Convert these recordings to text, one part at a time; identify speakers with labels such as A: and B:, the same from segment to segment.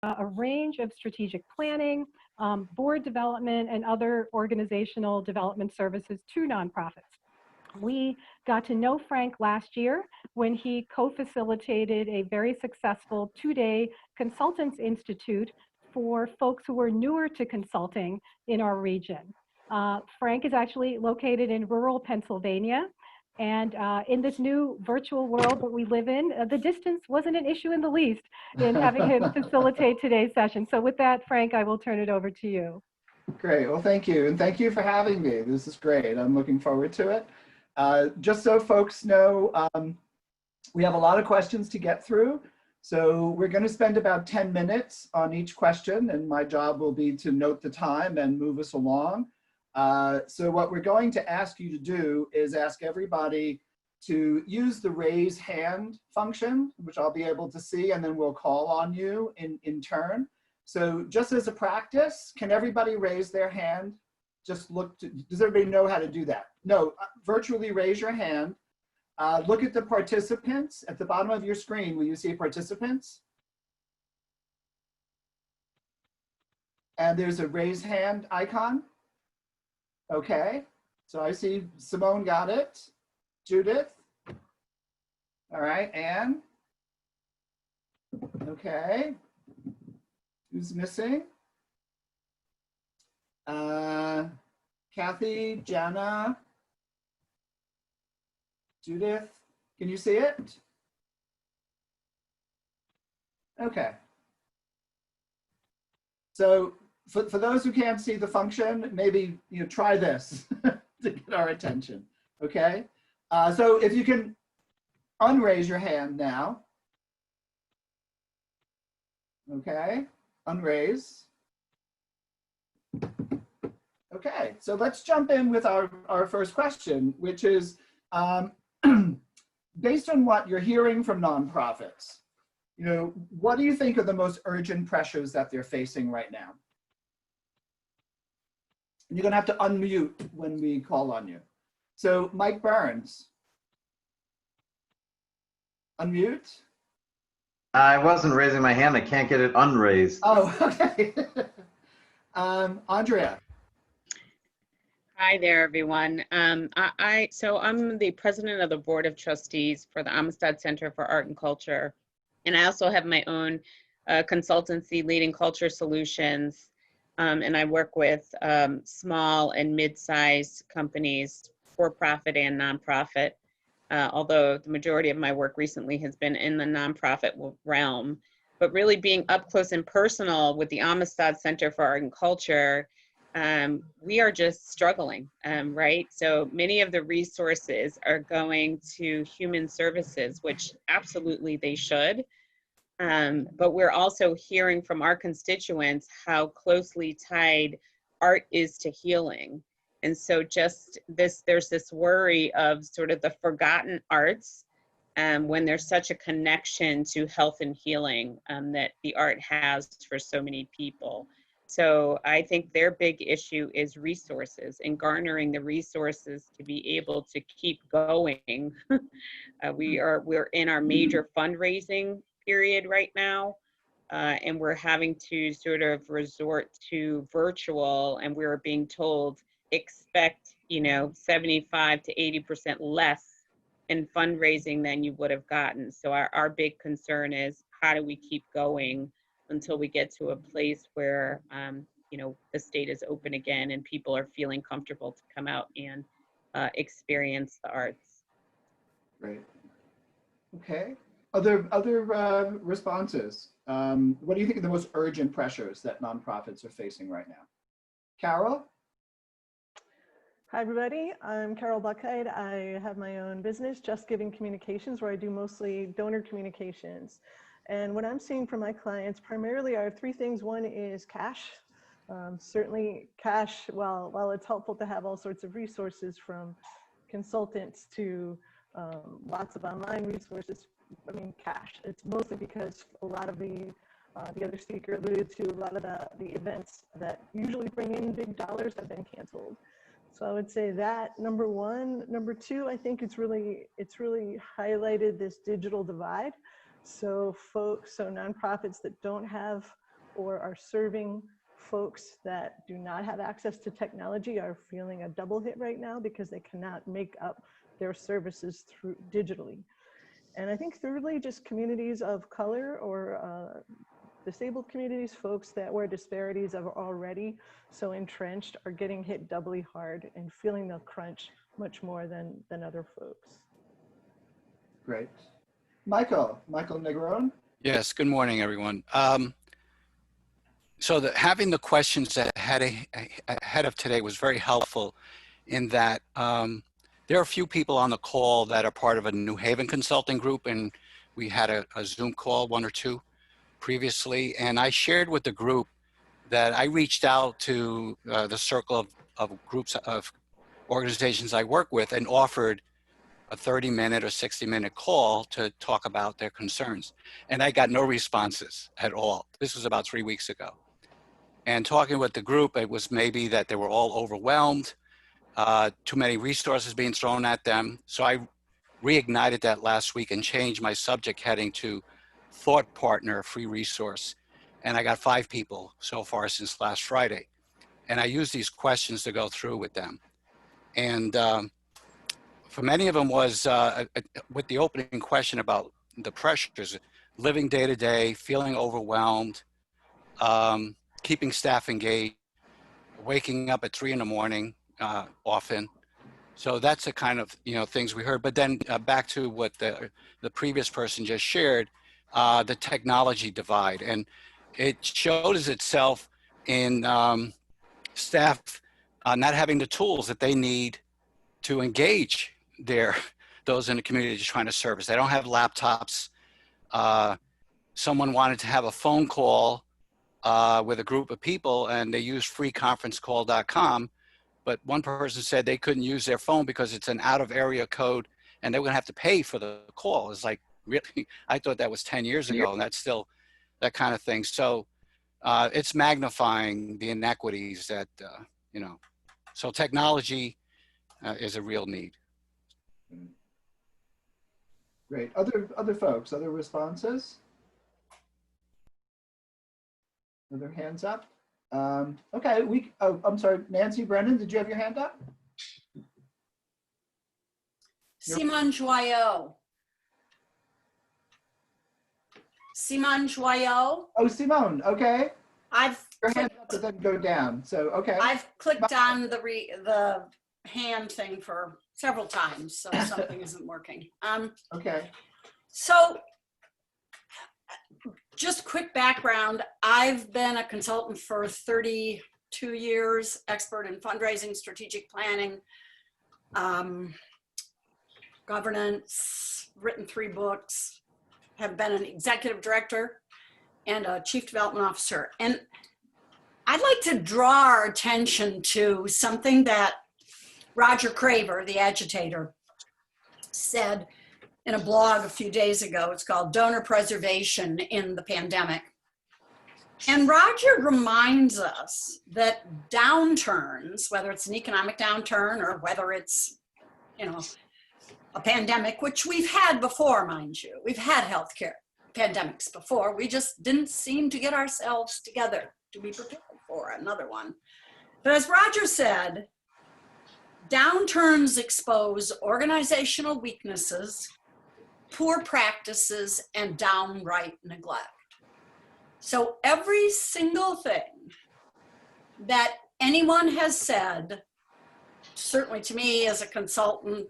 A: a range of strategic planning, board development, and other organizational development services to nonprofits. We got to know Frank last year when he co-facilitated a very successful 2-day Consultants Institute for folks who were newer to consulting in our region. Frank is actually located in rural Pennsylvania. And in this new virtual world that we live in, the distance wasn't an issue in the least in having him facilitate today's session. So with that, Frank, I will turn it over to you.
B: Great. Well, thank you. And thank you for having me. This is great. I'm looking forward to it. Just so folks know, we have a lot of questions to get through. So we're going to spend about 10 minutes on each question, and my job will be to note the time and move us along. So what we're going to ask you to do is ask everybody to use the raise hand function, which I'll be able to see, and then we'll call on you in turn. So just as a practice, can everybody raise their hand? Just look to, does everybody know how to do that? No, virtually raise your hand. Look at the participants at the bottom of your screen. Will you see participants? And there's a raise hand icon. Okay, so I see Simone got it. Judith. All right, Anne. Okay. Who's missing? Kathy, Jana, Judith, can you see it? Okay. So for those who can't see the function, maybe try this to get our attention, okay? So if you can unraise your hand now. Okay, unraise. Okay, so let's jump in with our first question, which is based on what you're hearing from nonprofits, what do you think are the most urgent pressures that they're facing right now? And you're gonna have to unmute when we call on you. So Mike Burns, unmute.
C: I wasn't raising my hand. I can't get it unraised.
B: Oh, okay. Andrea.
D: Hi there, everyone. So I'm the president of the Board of Trustees for the Amistad Center for Art and Culture. And I also have my own consultancy, Leading Culture Solutions. And I work with small and mid-sized companies, for-profit and nonprofit. Although the majority of my work recently has been in the nonprofit realm. But really being up close and personal with the Amistad Center for Art and Culture, we are just struggling, right? So many of the resources are going to human services, which absolutely they should. But we're also hearing from our constituents how closely tied art is to healing. And so just there's this worry of sort of the forgotten arts when there's such a connection to health and healing that the art has for so many people. So I think their big issue is resources and garnering the resources to be able to keep going. We're in our major fundraising period right now, and we're having to sort of resort to virtual, and we're being told expect 75 to 80% less in fundraising than you would have gotten. So our big concern is how do we keep going until we get to a place where the state is open again and people are feeling comfortable to come out and experience the arts.
B: Great. Okay. Other responses? What do you think are the most urgent pressures that nonprofits are facing right now? Carol?
E: Hi, everybody. I'm Carol Buckhead. I have my own business, Just Giving Communications, where I do mostly donor communications. And what I'm seeing from my clients primarily are three things. One is cash. Certainly cash, while it's helpful to have all sorts of resources from consultants to lots of online resources, I mean, cash. It's mostly because a lot of the other speaker alluded to, a lot of the events that usually bring in big dollars have been canceled. So I would say that, number one. Number two, I think it's really highlighted this digital divide. So nonprofits that don't have or are serving folks that do not have access to technology are feeling a double hit right now because they cannot make up their services through digitally. And I think thirdly, just communities of color or disabled communities, folks that where disparities are already so entrenched are getting hit doubly hard and feeling the crunch much more than other folks.
B: Great. Michael Negron.
F: Yes, good morning, everyone. So having the questions ahead of today was very helpful in that there are a few people on the call that are part of a New Haven consulting group, and we had a Zoom call, one or two previously, and I shared with the group that I reached out to the circle of groups of organizations I work with and offered a 30-minute or 60-minute call to talk about their concerns. And I got no responses at all. This was about 3 weeks ago. And talking with the group, it was maybe that they were all overwhelmed, too many resources being thrown at them. So I reignited that last week and changed my subject heading to Thought Partner Free Resource. And I got 5 people so far since last Friday. And I used these questions to go through with them. And for many of them was with the opening question about the pressures, living day to day, feeling overwhelmed, keeping staff engaged, waking up at 3 in the morning often. So that's the kind of things we heard. But then back to what the previous person just shared, the technology divide, and it shows itself in staff not having the tools that they need to engage those in the community trying to service. They don't have laptops. Someone wanted to have a phone call with a group of people and they used freeconferencecall.com, but one person said they couldn't use their phone because it's an out of area code and they were gonna have to pay for the call. It's like, really? I thought that was 10 years ago and that's still that kind of thing. So it's magnifying the inequities that, so technology is a real need.
B: Great. Other folks, other responses? Other hands up? Okay, I'm sorry, Nancy Brennan, did you have your hand up?
G: Simone Joyeux. Simone Joyeux.
B: Oh, Simone, okay. Your hand up but then go down, so okay.
G: I've clicked on the hand thing for several times, so something isn't working.
B: Okay.
G: So just quick background, I've been a consultant for 32 years, expert in fundraising, strategic planning, governance, written 3 books, have been an executive director and a chief development officer. And I'd like to draw our attention to something that Roger Craver, the agitator, said in a blog a few days ago. It's called Donor Preservation in the Pandemic. And Roger reminds us that downturns, whether it's an economic downturn or whether it's, a pandemic, which we've had before, mind you. We've had healthcare pandemics before. We just didn't seem to get ourselves together to be prepared for another one. But as Roger said, downturns expose organizational weaknesses, poor practices, and downright neglect. So every single thing that anyone has said, certainly to me as a consultant,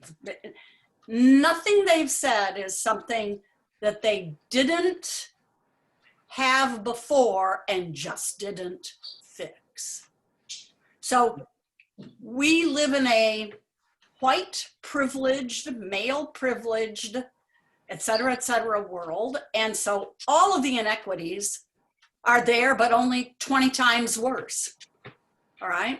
G: nothing they've said is something that they didn't have before and just didn't fix. So we live in a white privileged, male privileged, et cetera, world. And so all of the inequities are there, but only 20 times worse. All right.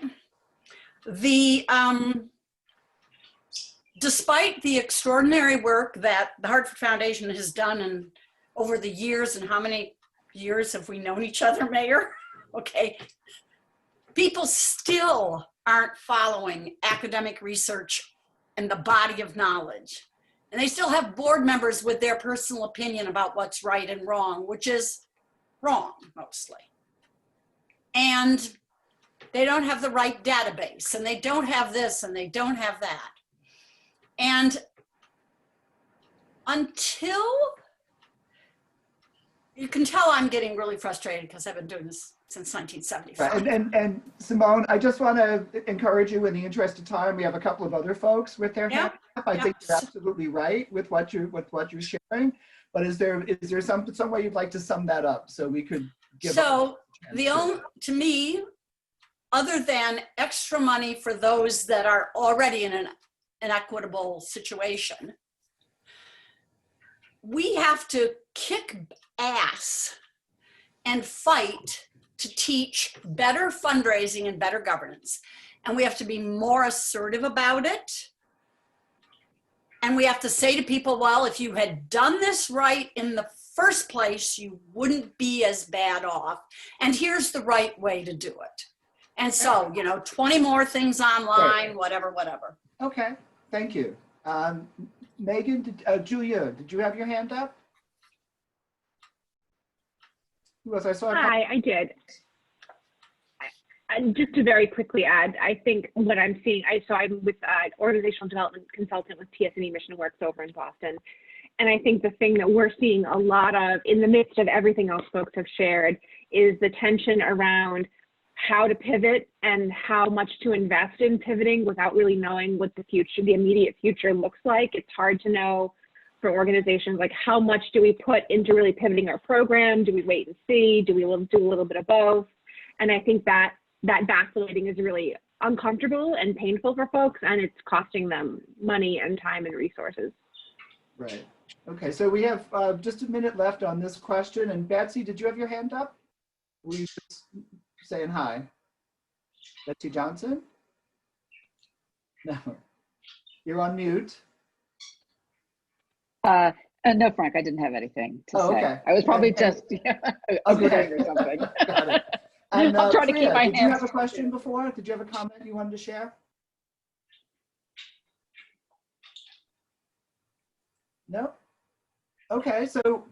G: Despite the extraordinary work that the Hartford Foundation has done over the years, and how many years have we known each other, Mayor? Okay. People still aren't following academic research and the body of knowledge. And they still have board members with their personal opinion about what's right and wrong, which is wrong mostly. and they don't have the right database, and they don't have this, and they don't have that. And until, you can tell I'm getting really frustrated because I've been doing this since 1975.
B: Right. And Simone, I just want to encourage you, in the interest of time, we have a couple of other folks with their hand up. I think you're absolutely right with what you're sharing. But is there some way you'd like to sum that up so we could give?
G: So to me, other than extra money for those that are already in an inequitable situation, we have to kick ass and fight to teach better fundraising and better governance. And we have to be more assertive about it. And we have to say to people, well, if you had done this right in the first place, you wouldn't be as bad off. And here's the right way to do it. And so, 20 more things online, whatever.
B: Okay, thank you. Megan, Julia, did you have your hand up? Who else? I saw.
H: Hi, I did. And just to very quickly add, I think what I'm seeing, I'm with an organizational development consultant with TS&E Mission Works over in Boston. And I think the thing that we're seeing a lot of in the midst of everything else folks have shared is the tension around how to pivot and how much to invest in pivoting without really knowing what the immediate future looks like. It's hard to know for organizations, like how much do we put into really pivoting our program? Do we wait and see? Do we do a little bit of both? And I think that vacillating is really uncomfortable and painful for folks, and it's costing them money and time and resources.
B: Right. Okay, so we have just a minute left on this question. And Betsy, did you have your hand up? Were you just saying hi? Betsy Johnson? No. You're on mute.
I: No, Frank, I didn't have anything to say.
B: Okay.
I: I was probably just
B: okay.
I: or something.
B: Got it. And,
I: I'll try to keep my
B: did you
I: hands.
B: have a question before? Did you have a comment you wanted to share? No? Okay, so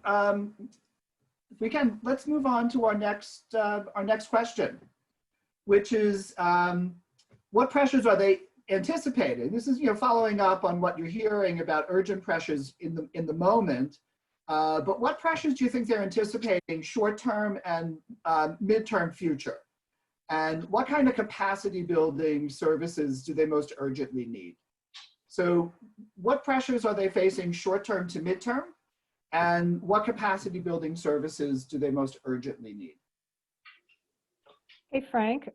B: if we can, let's move on to our next question, which is what pressures are they anticipating? This is following up on what you're hearing about urgent pressures in the moment. But what pressures do you think they're anticipating short-term and mid-term future? And what kind of capacity building services do they most urgently need? So what pressures are they facing short-term to mid-term? And what capacity building services do they most urgently need?
A: Hey, Frank,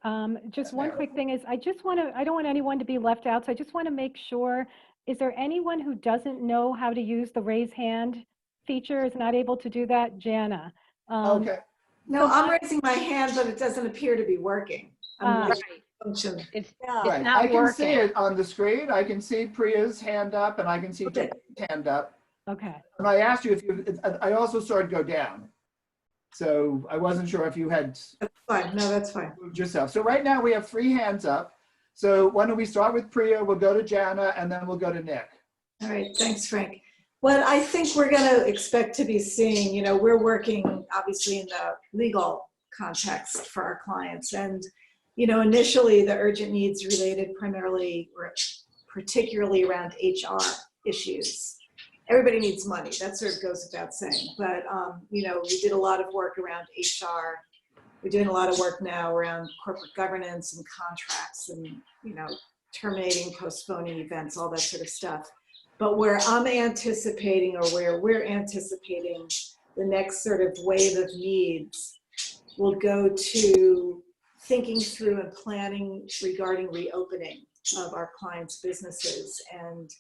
A: just one quick thing is I don't want anyone to be left out. So I just want to make sure, is there anyone who doesn't know how to use the raise hand feature, is not able to do that? Jana.
B: Okay.
J: No, I'm raising my hand, but it doesn't appear to be working.
I: It's
B: Right.
I: not
B: I can
I: working.
B: see it on the screen. I can see Priya's hand up and I can see Jana's hand up.
A: Okay.
B: And I asked you if I also saw it go down. So I wasn't sure if you had
J: That's fine. No, that's fine.
B: moved yourself. So right now we have 3 hands up. So why don't we start with Priya, we'll go to Jana, and then we'll go to Nick.
J: All right. Thanks, Frank. What I think we're going to expect to be seeing, we're working obviously in the legal context for our clients. And, initially the urgent needs related primarily or particularly around HR issues. Everybody needs money. That sort of goes without saying. But, we did a lot of work around HR. We're doing a lot of work now around corporate governance and contracts and, terminating, postponing events, all that sort of stuff. But where I'm anticipating or where we're anticipating the next sort of wave of needs will go to thinking through and planning regarding reopening of our clients' businesses and,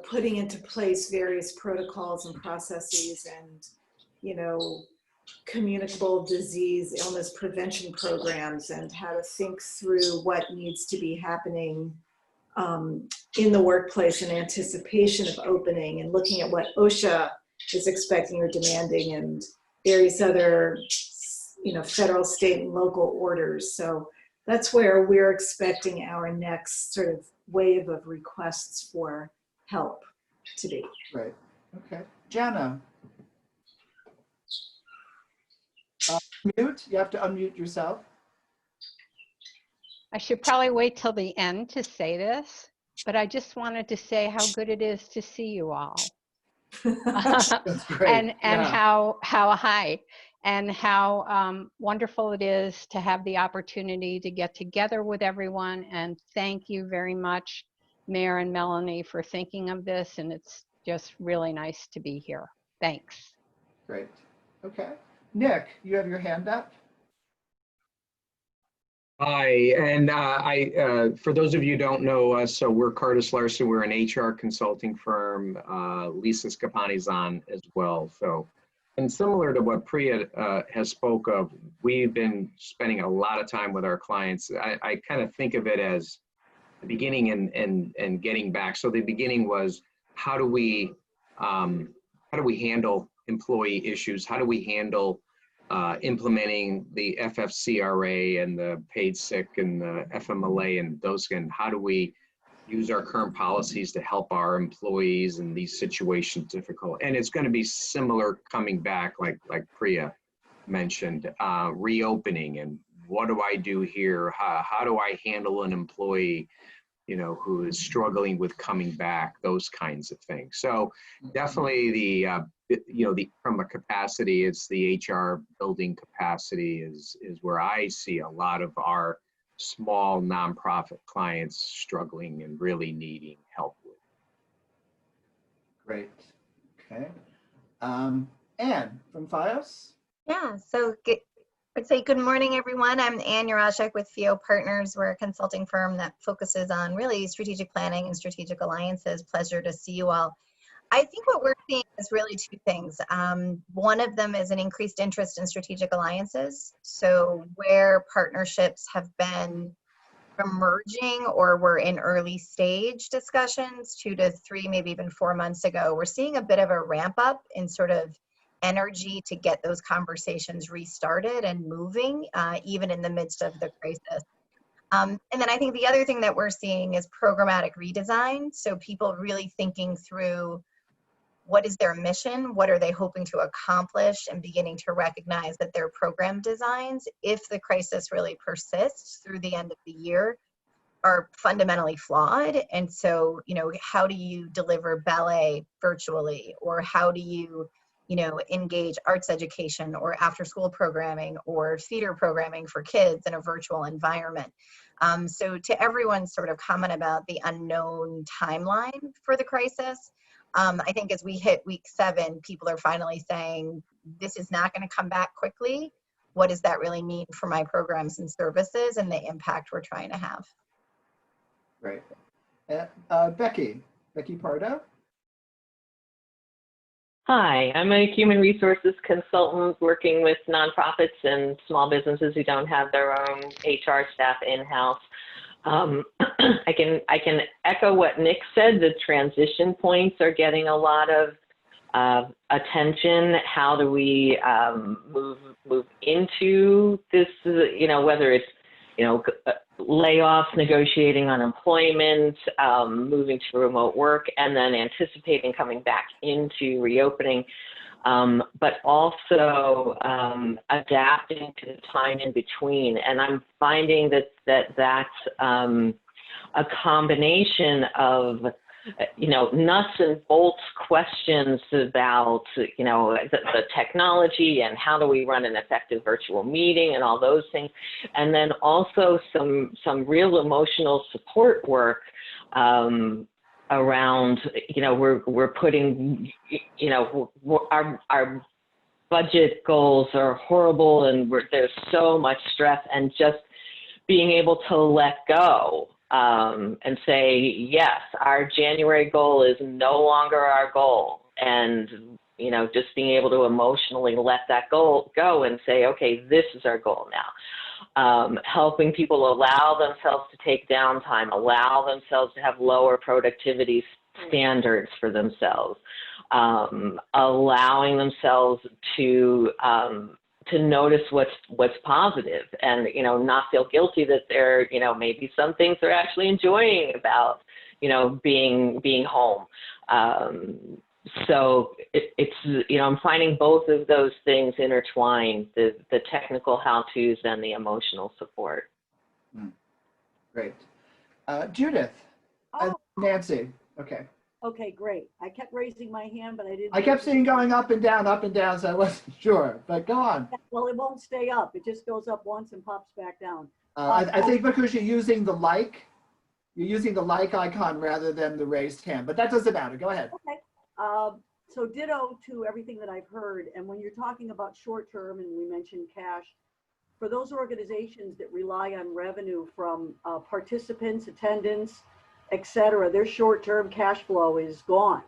J: putting into place various protocols and processes and, communicable disease, illness prevention programs and how to think through what needs to be happening in the workplace in anticipation of opening and looking at what OSHA is expecting or demanding and various other, federal, state, and local orders. So that's where we're expecting our next sort of wave of requests for help to be.
B: Right. Okay. Jana. Mute. You have to unmute yourself.
K: I should probably wait till the end to say this, but I just wanted to say how good it is to see you all.
B: That's great.
K: and
B: Yeah.
K: how high and how wonderful it is to have the opportunity to get together with everyone. And thank you very much, Mayor and Melanie, for thinking of this. And it's just really nice to be here. Thanks.
B: Great. Okay. Nick, you have your hand up.
L: Hi, and for those of you who don't know us, so we're Curtis Larson. We're an HR consulting firm. Lisa Scapani's on as well. So, and similar to what Priya has spoke of, we've been spending a lot of time with our clients. I kind of think of it as the beginning and getting back. So the beginning was how do we handle employee issues? How do we handle implementing the FFCRA and the paid sick and the FMLA and those, and how do we use our current policies to help our employees in these situations difficult? And it's going to be similar coming back, like Priya mentioned, reopening, and what do I do here? How do I handle an employee, who is struggling with coming back, those kinds of things. So definitely from a capacity, it's the HR building capacity is where I see a lot of our small nonprofit clients struggling and really needing help with.
B: Great. Okay. Anne from FiOS.
M: Yeah, so I'd say good morning, everyone. I'm Ann Urashek with FIO Partners. We're a consulting firm that focuses on really strategic planning and strategic alliances. Pleasure to see you all. I think what we're seeing is really two things. One of them is an increased interest in strategic alliances. So where partnerships have been emerging or were in early stage discussions 2 to 3, maybe even 4 months ago, we're seeing a bit of a ramp up in sort of energy to get those conversations restarted and moving, even in the midst of the crisis. And then I think the other thing that we're seeing is programmatic redesign. So people really thinking through what is their mission, what are they hoping to accomplish, and beginning to recognize that their program designs, if the crisis really persists through the end of the year, are fundamentally flawed. And so, how do you deliver ballet virtually, or how do you engage arts education or after school programming or theater programming for kids in a virtual environment? So to everyone's sort of comment about the unknown timeline for the crisis, I think as we hit week 7, people are finally saying, this is not going to come back quickly. What does that really mean for my programs and services and the impact we're trying to have?
B: Great. Becky Pardo.
N: Hi, I'm a human resources consultant working with nonprofits and small businesses who don't have their own HR staff in-house. I can echo what Nick said. The transition points are getting a lot of attention. How do we move into this? Whether it's layoffs, negotiating unemployment, moving to remote work, and then anticipating coming back into reopening, but also adapting to the time in between. And I'm finding that's a combination of nuts and bolts questions about, the technology and how do we run an effective virtual meeting and all those things. And then also some real emotional support work around, we're putting, our budget goals are horrible and there's so much stress, and just being able to let go. And say, yes, our January goal is no longer our goal. And, just being able to emotionally let that goal go and say, okay, this is our goal now. Helping people allow themselves to take downtime, allow themselves to have lower productivity standards for themselves, allowing themselves to notice what's positive, and not feel guilty that there maybe some things they're actually enjoying about being home. So it's, you know, I'm finding both of those things intertwined, the technical how-tos and the emotional support.
B: Great. Judith and Nancy. Okay.
O: Okay, great. I kept raising my hand, but I didn't.
B: I kept seeing going up and down, so I wasn't sure, but go on.
O: Well, it won't stay up. It just goes up once and pops back down.
B: I think because you're using the like icon rather than the raised hand, but that doesn't matter. Go ahead.
O: Okay. So ditto to everything that I've heard. And when you're talking about short term, and we mentioned cash, for those organizations that rely on revenue from participants, attendance, et cetera, their short-term cash flow is gone.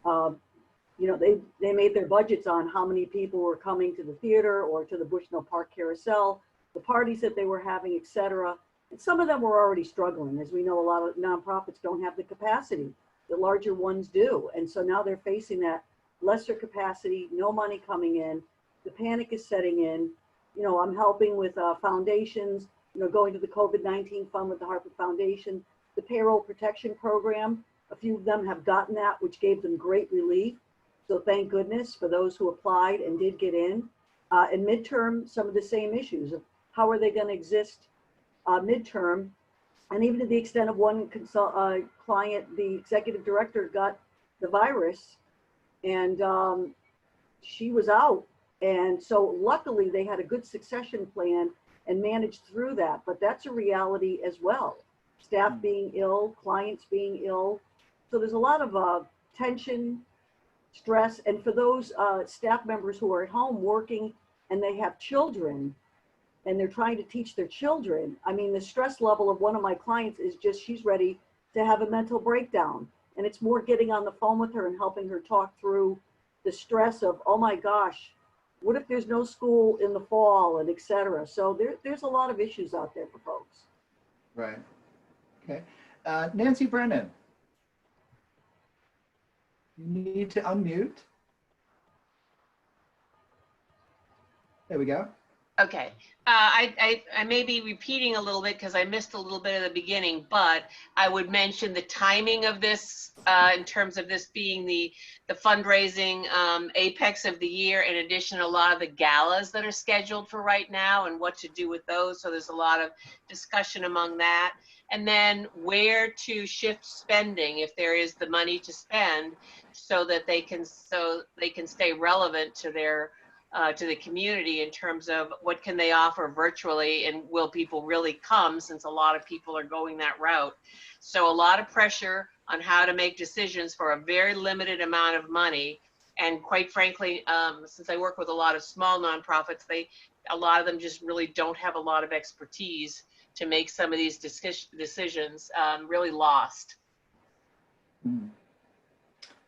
O: You know, they made their budgets on how many people were coming to the theater or to the Bushnell Park Carousel, the parties that they were having, et cetera. And some of them were already struggling. As we know, a lot of nonprofits don't have the capacity. The larger ones do. And so now they're facing that lesser capacity, no money coming in. The panic is setting in. You know, I'm helping with foundations, you know, going to the COVID-19 fund with the Hartford Foundation, the payroll protection program. A few of them have gotten that, which gave them great relief. So thank goodness for those who applied and did get in. And midterm, some of the same issues of how are they going to exist midterm. And even to the extent of one client, the executive director got the virus and she was out. And so luckily they had a good succession plan and managed through that. But that's a reality as well. Staff being ill, clients being ill. So there's a lot of tension, stress. And for those staff members who are at home working and they have children and they're trying to teach their children, I mean, the stress level of one of my clients is just, she's ready to have a mental breakdown. And it's more getting on the phone with her and helping her talk through the stress of, oh my gosh, what if there's no school in the fall and et cetera. So there's a lot of issues out there for folks.
B: Right. Okay. Nancy Brennan. You need to unmute. There we go.
P: Okay. I may be repeating a little bit because I missed a little bit at the beginning, but I would mention the timing of this in terms of this being the fundraising apex of the year. In addition, a lot of the galas that are scheduled for right now and what to do with those. So there's a lot of discussion among that. And then where to shift spending if there is the money to spend so that they can stay relevant to their to the community in terms of what can they offer virtually and will people really come, since a lot of people are going that route. So a lot of pressure on how to make decisions for a very limited amount of money. And quite frankly, since I work with a lot of small nonprofits, a lot of them just really don't have a lot of expertise to make some of these decisions, really lost.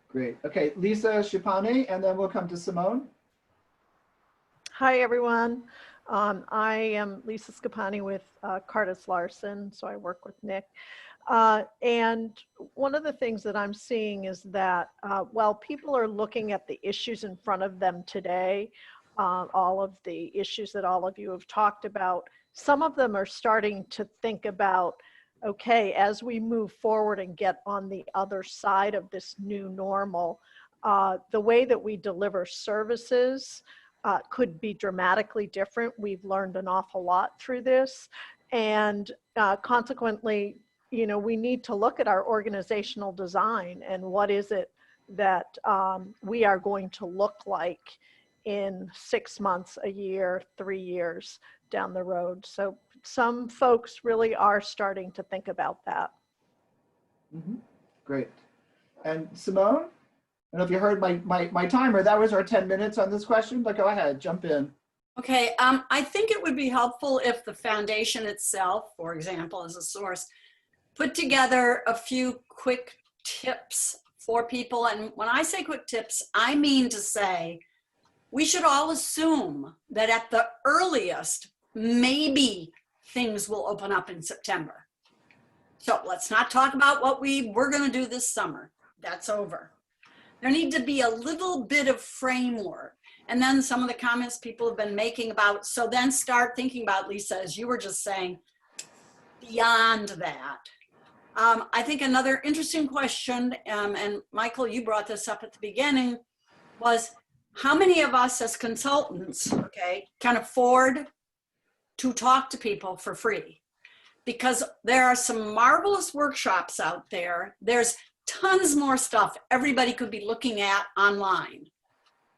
B: Great. Okay, Lisa Shipani, and then we'll come to Simone.
E: Hi, everyone. I am Lisa Scapani with Cardis Larson, so I work with Nick. And one of the things that I'm seeing is that while people are looking at the issues in front of them today, all of the issues that all of you have talked about, some of them are starting to think about, okay, as we move forward and get on the other side of this new normal, the way that we deliver services could be dramatically different. We've learned an awful lot through this. And consequently, you know, we need to look at our organizational design and what is it that we are going to look like in 6 months, a year, 3 years down the road. So some folks really are starting to think about that.
B: Great. And Simone? I don't know if you heard my timer. That was our 10 minutes on this question, but go ahead, jump in.
G: Okay, I think it would be helpful if the foundation itself, for example, as a source, put together a few quick tips for people. And when I say quick tips, I mean to say, we should all assume that at the earliest, maybe things will open up in September. So let's not talk about what we're gonna do this summer. That's over. There need to be a little bit of framework. And then some of the comments people have been making about, so then start thinking about, Lisa, as you were just saying, beyond that. I think another interesting question, and Michael, you brought this up at the beginning, was how many of us as consultants, okay, can afford to talk to people for free? Because there are some marvelous workshops out there. There's tons more stuff everybody could be looking at online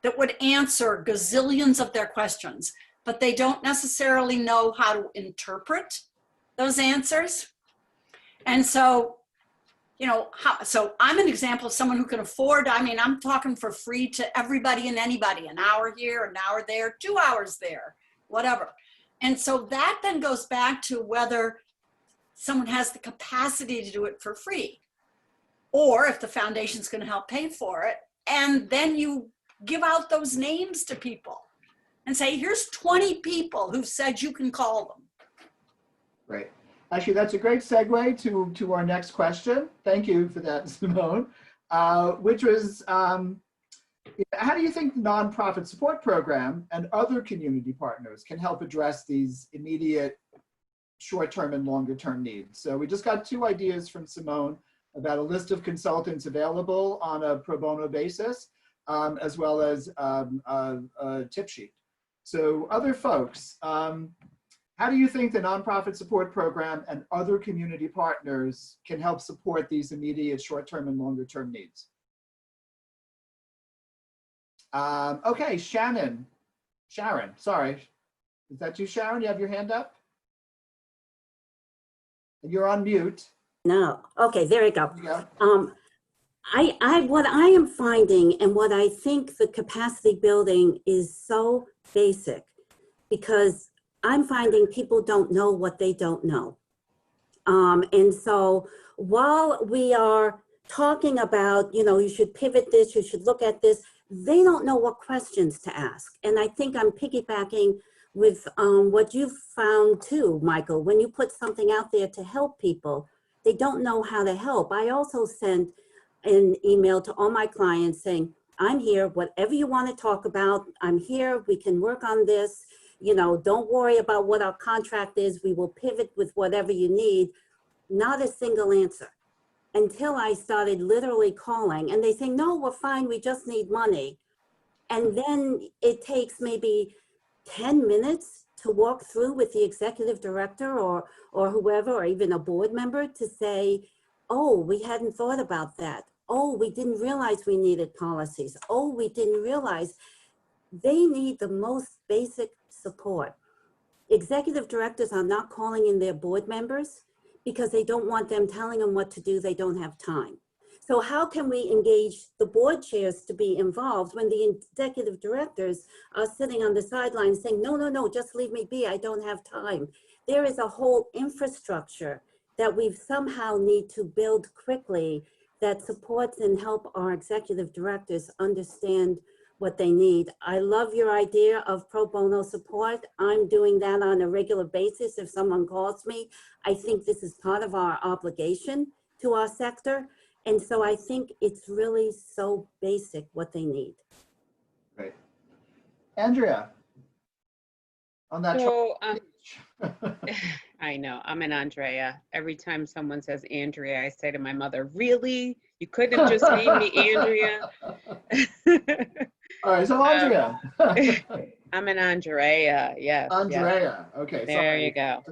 G: that would answer gazillions of their questions, but they don't necessarily know how to interpret those answers. And so, you know, so I'm an example of someone who can afford, I mean, I'm talking for free to everybody and anybody, an hour here, an hour there, 2 hours there, whatever. And so that then goes back to whether someone has the capacity to do it for free, or if the foundation's going to help pay for it. And then you give out those names to people and say, here's 20 people who said you can call them.
B: Great. Actually, that's a great segue to our next question. Thank you for that, Simone, which was, how do you think the nonprofit support program and other community partners can help address these immediate short-term and longer-term needs? So we just got 2 ideas from Simone about a list of consultants available on a pro bono basis, as well as a tip sheet. So other folks, how do you think the nonprofit support program and other community partners can help support these immediate short-term and longer-term needs? Okay, Sharon, sorry. Is that you, Sharon? You have your hand up? You're on mute.
Q: No, okay, there you go.
B: There you go.
Q: What I am finding and what I think the capacity building is so basic, because I'm finding people don't know what they don't know. And so while we are talking about, you know, you should pivot this, you should look at this, they don't know what questions to ask. And I think I'm piggybacking with what you found too, Michael, when you put something out there to help people, they don't know how to help. I also sent an email to all my clients saying, I'm here, whatever you want to talk about, I'm here, we can work on this. You know, don't worry about what our contract is. We will pivot with whatever you need. Not a single answer until I started literally calling, and they say, no, we're fine. We just need money. And then it takes maybe 10 minutes to walk through with the executive director or whoever, or even a board member to say, oh, we hadn't thought about that. Oh, we didn't realize we needed policies. Oh, we didn't realize. They need the most basic support. Executive directors are not calling in their board members because they don't want them telling them what to do. They don't have time. So how can we engage the board chairs to be involved when the executive directors are sitting on the sidelines saying, no, no, no, just leave me be, I don't have time. There is a whole infrastructure that we somehow need to build quickly that supports and help our executive directors understand what they need. I love your idea of pro bono support. I'm doing that on a regular basis. If someone calls me, I think this is part of our obligation to our sector. And so I think it's really so basic what they need.
B: Great. Andrea, on that.
D: So, I know, I'm an Andrea. Every time someone says Andrea, I say to my mother, really? You couldn't have just named me Andrea?
B: All right, so Andrea.
D: I'm an Andrea, yes.
B: Andrea, yes. Okay.
D: There you go.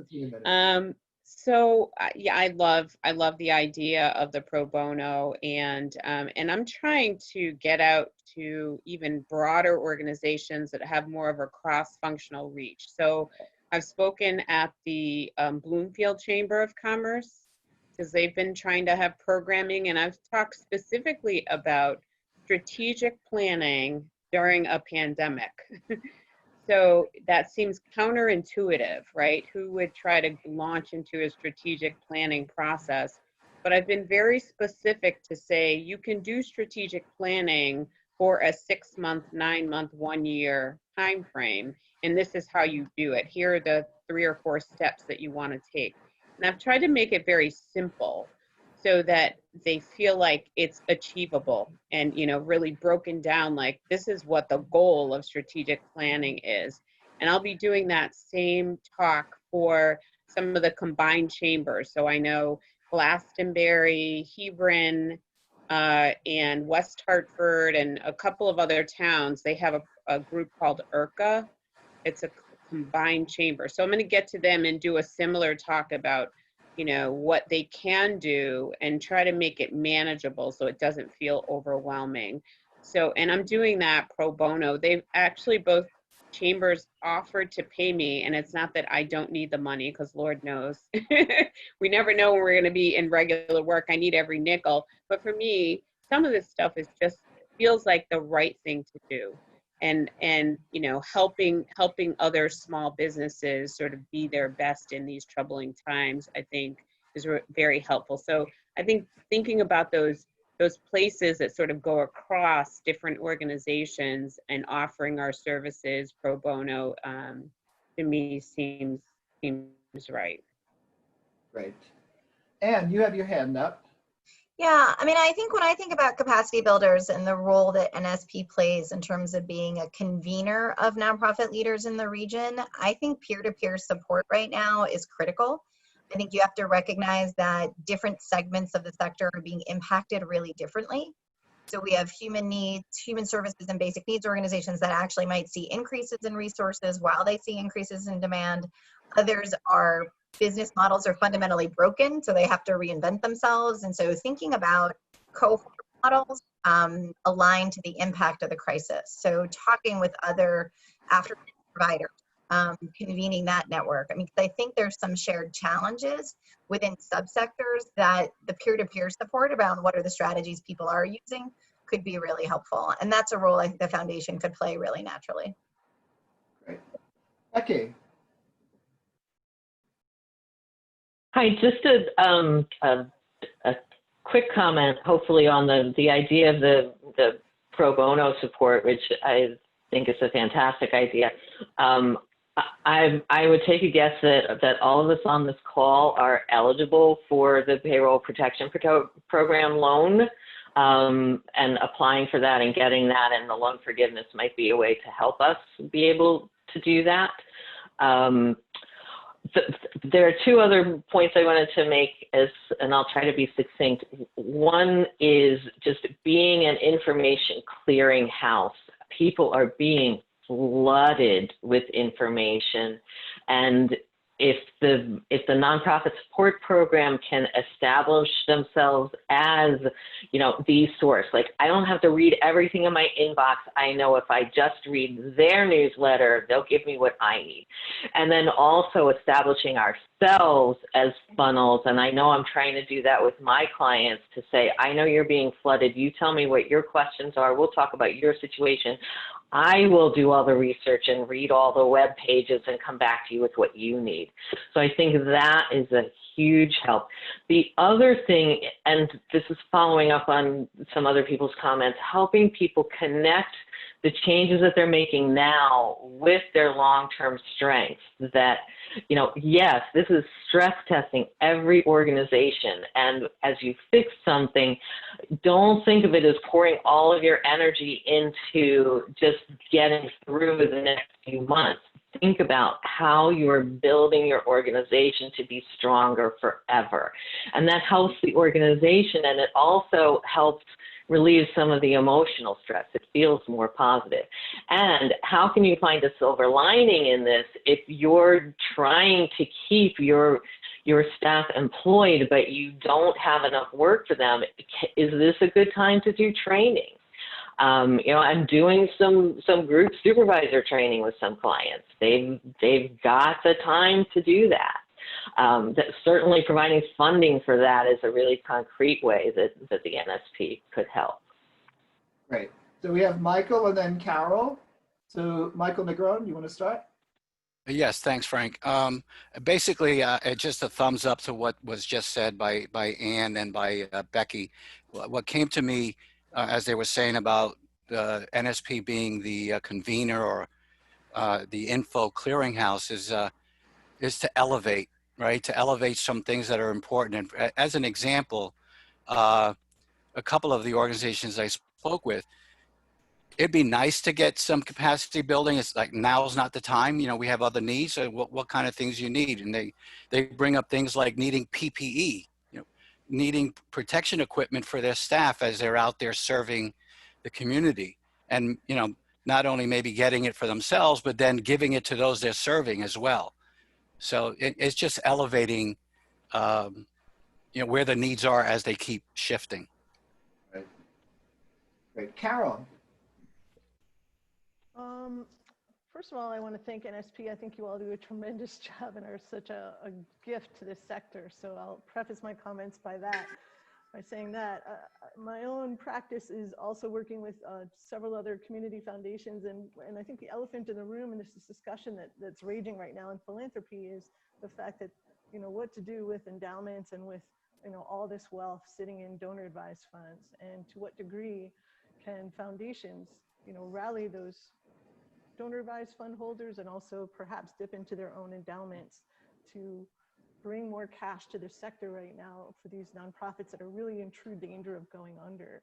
D: So yeah, I love the idea of the pro bono, and I'm trying to get out to even broader organizations that have more of a cross-functional reach. So I've spoken at the Bloomfield Chamber of Commerce because they've been trying to have programming, and I've talked specifically about strategic planning during a pandemic. So that seems counterintuitive, right? Who would try to launch into a strategic planning process? But I've been very specific to say you can do strategic planning for a 6-month, 9-month, 1-year time frame, and this is how you do it. Here are the 3 or 4 steps that you want to take. And I've tried to make it very simple so that they feel like it's achievable and, you know, really broken down, like this is what the goal of strategic planning is. And I'll be doing that same talk for some of the combined chambers. So I know Glastonbury, Hebron, and West Hartford, and a couple of other towns. They have a group called IRCA. It's a combined chamber. So I'm going to get to them and do a similar talk about, you know, what they can do and try to make it manageable so it doesn't feel overwhelming. So, and I'm doing that pro bono. They've actually, both chambers offered to pay me, and it's not that I don't need the money, because Lord knows we never know when we're going to be in regular work. I need every nickel. But for me, some of this stuff is just feels like the right thing to do. And you know, helping other small businesses sort of be their best in these troubling times, I think is very helpful. So I think thinking about those places that sort of go across different organizations and offering our services pro bono, to me seems right.
B: Great. Anne, you have your hand up.
M: Yeah, I mean, I think when I think about capacity builders and the role that NSP plays in terms of being a convener of nonprofit leaders in the region, I think peer-to-peer support right now is critical. I think you have to recognize that different segments of the sector are being impacted really differently. So we have human needs, human services and basic needs organizations that actually might see increases in resources while they see increases in demand. Others are business models are fundamentally broken, so they have to reinvent themselves. And so thinking about cohort models aligned to the impact of the crisis. So talking with other after providers, convening that network. I mean, I think there's some shared challenges within subsectors that the peer-to-peer support around what are the strategies people are using could be really helpful. And that's a role I think the foundation could play really naturally.
B: Great. Becky.
N: Hi, just a quick comment, hopefully, on the idea of the pro bono support, which I think is a fantastic idea. I would take a guess that all of us on this call are eligible for the Payroll Protection Program loan, and applying for that and getting that, and the loan forgiveness might be a way to help us be able to do that. There are two other points I wanted to make, and I'll try to be succinct. One is just being an information clearinghouse. People are being flooded with information, and if the nonprofit support program can establish themselves as, you know, the source, like I don't have to read everything in my inbox. I know if I just read their newsletter, they'll give me what I need. And then also establishing ourselves as funnels. And I know I'm trying to do that with my clients to say, I know you're being flooded. You tell me what your questions are. We'll talk about your situation. I will do all the research and read all the web pages and come back to you with what you need. So I think that is a huge help. The other thing, and this is following up on some other people's comments, helping people connect the changes that they're making now with their long-term strengths. That, you know, yes, this is stress testing every organization. And as you fix something, don't think of it as pouring all of your energy into just getting through the next few months. Think about how you're building your organization to be stronger forever. And that helps the organization, and it also helps relieve some of the emotional stress. It feels more positive. And how can you find a silver lining in this if you're trying to keep your staff employed, but you don't have enough work for them? Is this a good time to do training? You know, I'm doing some group supervisor training with some clients. They've got the time to do that. That certainly providing funding for that is a really concrete way that the NSP could help.
B: Great. So we have Michael and then Carol. So Michael Negron, you want to start?
F: Yes, thanks, Frank. Basically, just a thumbs up to what was just said by Anne and by Becky. What came to me as they were saying about the NSP being the convener or the info clearinghouse is to elevate, right? To elevate some things that are important. And as an example, a couple of the organizations I spoke with, it'd be nice to get some capacity building. It's like, now's not the time. You know, we have other needs. So what kind of things you need? And they bring up things like needing PPE. You know, needing protection equipment for their staff as they're out there serving the community. And, you know, not only maybe getting it for themselves, but then giving it to those they're serving as well. So it's just elevating, you know, where the needs are as they keep shifting.
B: Right. Great. Carol.
E: First of all, I want to thank NSP. I think you all do a tremendous job and are such a gift to this sector. So I'll preface my comments by saying that. My own practice is also working with several other community foundations. And I think the elephant in the room in this discussion that's raging right now in philanthropy is the fact that, you know, what to do with endowments and with, you know, all this wealth sitting in donor advised funds, and to what degree can foundations, you know, rally those donor advised fund holders and also perhaps dip into their own endowments to bring more cash to the sector right now for these nonprofits that are really in true danger of going under.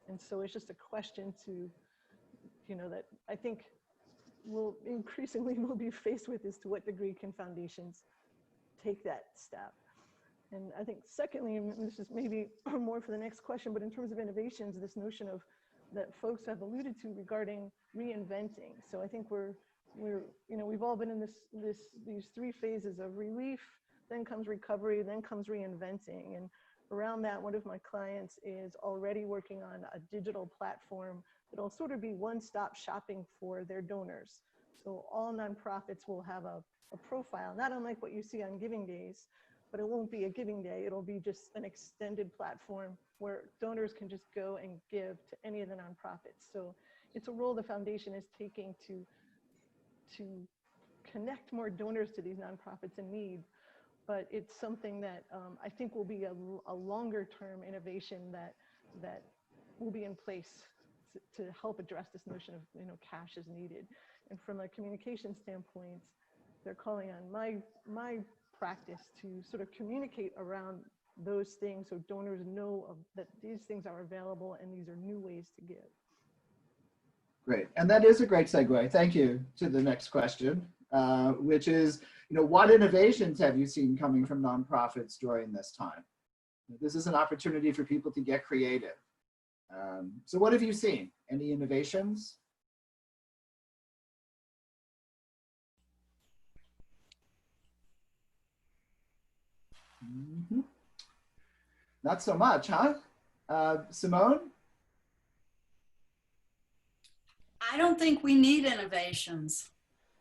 E: And so it's just a question to, you know, that I think we'll increasingly will be faced with, is to what degree can foundations take that step. And I think secondly, and this is maybe more for the next question, but in terms of innovations, this notion of that folks have alluded to regarding reinventing. So I think we're you know, we've all been in these three phases of relief, then comes recovery, then comes reinventing. And around that, one of my clients is already working on a digital platform that'll sort of be one-stop shopping for their donors. So all nonprofits will have a profile, not unlike what you see on Giving Days, but it won't be a giving day. It'll be just an extended platform where donors can just go and give to any of the nonprofits. So it's a role the foundation is taking to connect more donors to these nonprofits in need. But it's something that I think will be a longer term innovation that will be in place to help address this notion of, you know, cash is needed. And from a communication standpoint, they're calling on my practice to sort of communicate around those things so donors know that these things are available and these are new ways to give.
B: Great, and that is a great segue. Thank you to the next question, which is, you know, what innovations have you seen coming from nonprofits during this time? This is an opportunity for people to get creative. So what have you seen? Any innovations? Mm-hmm. Not so much, huh? Simone?
G: I don't think we need innovations.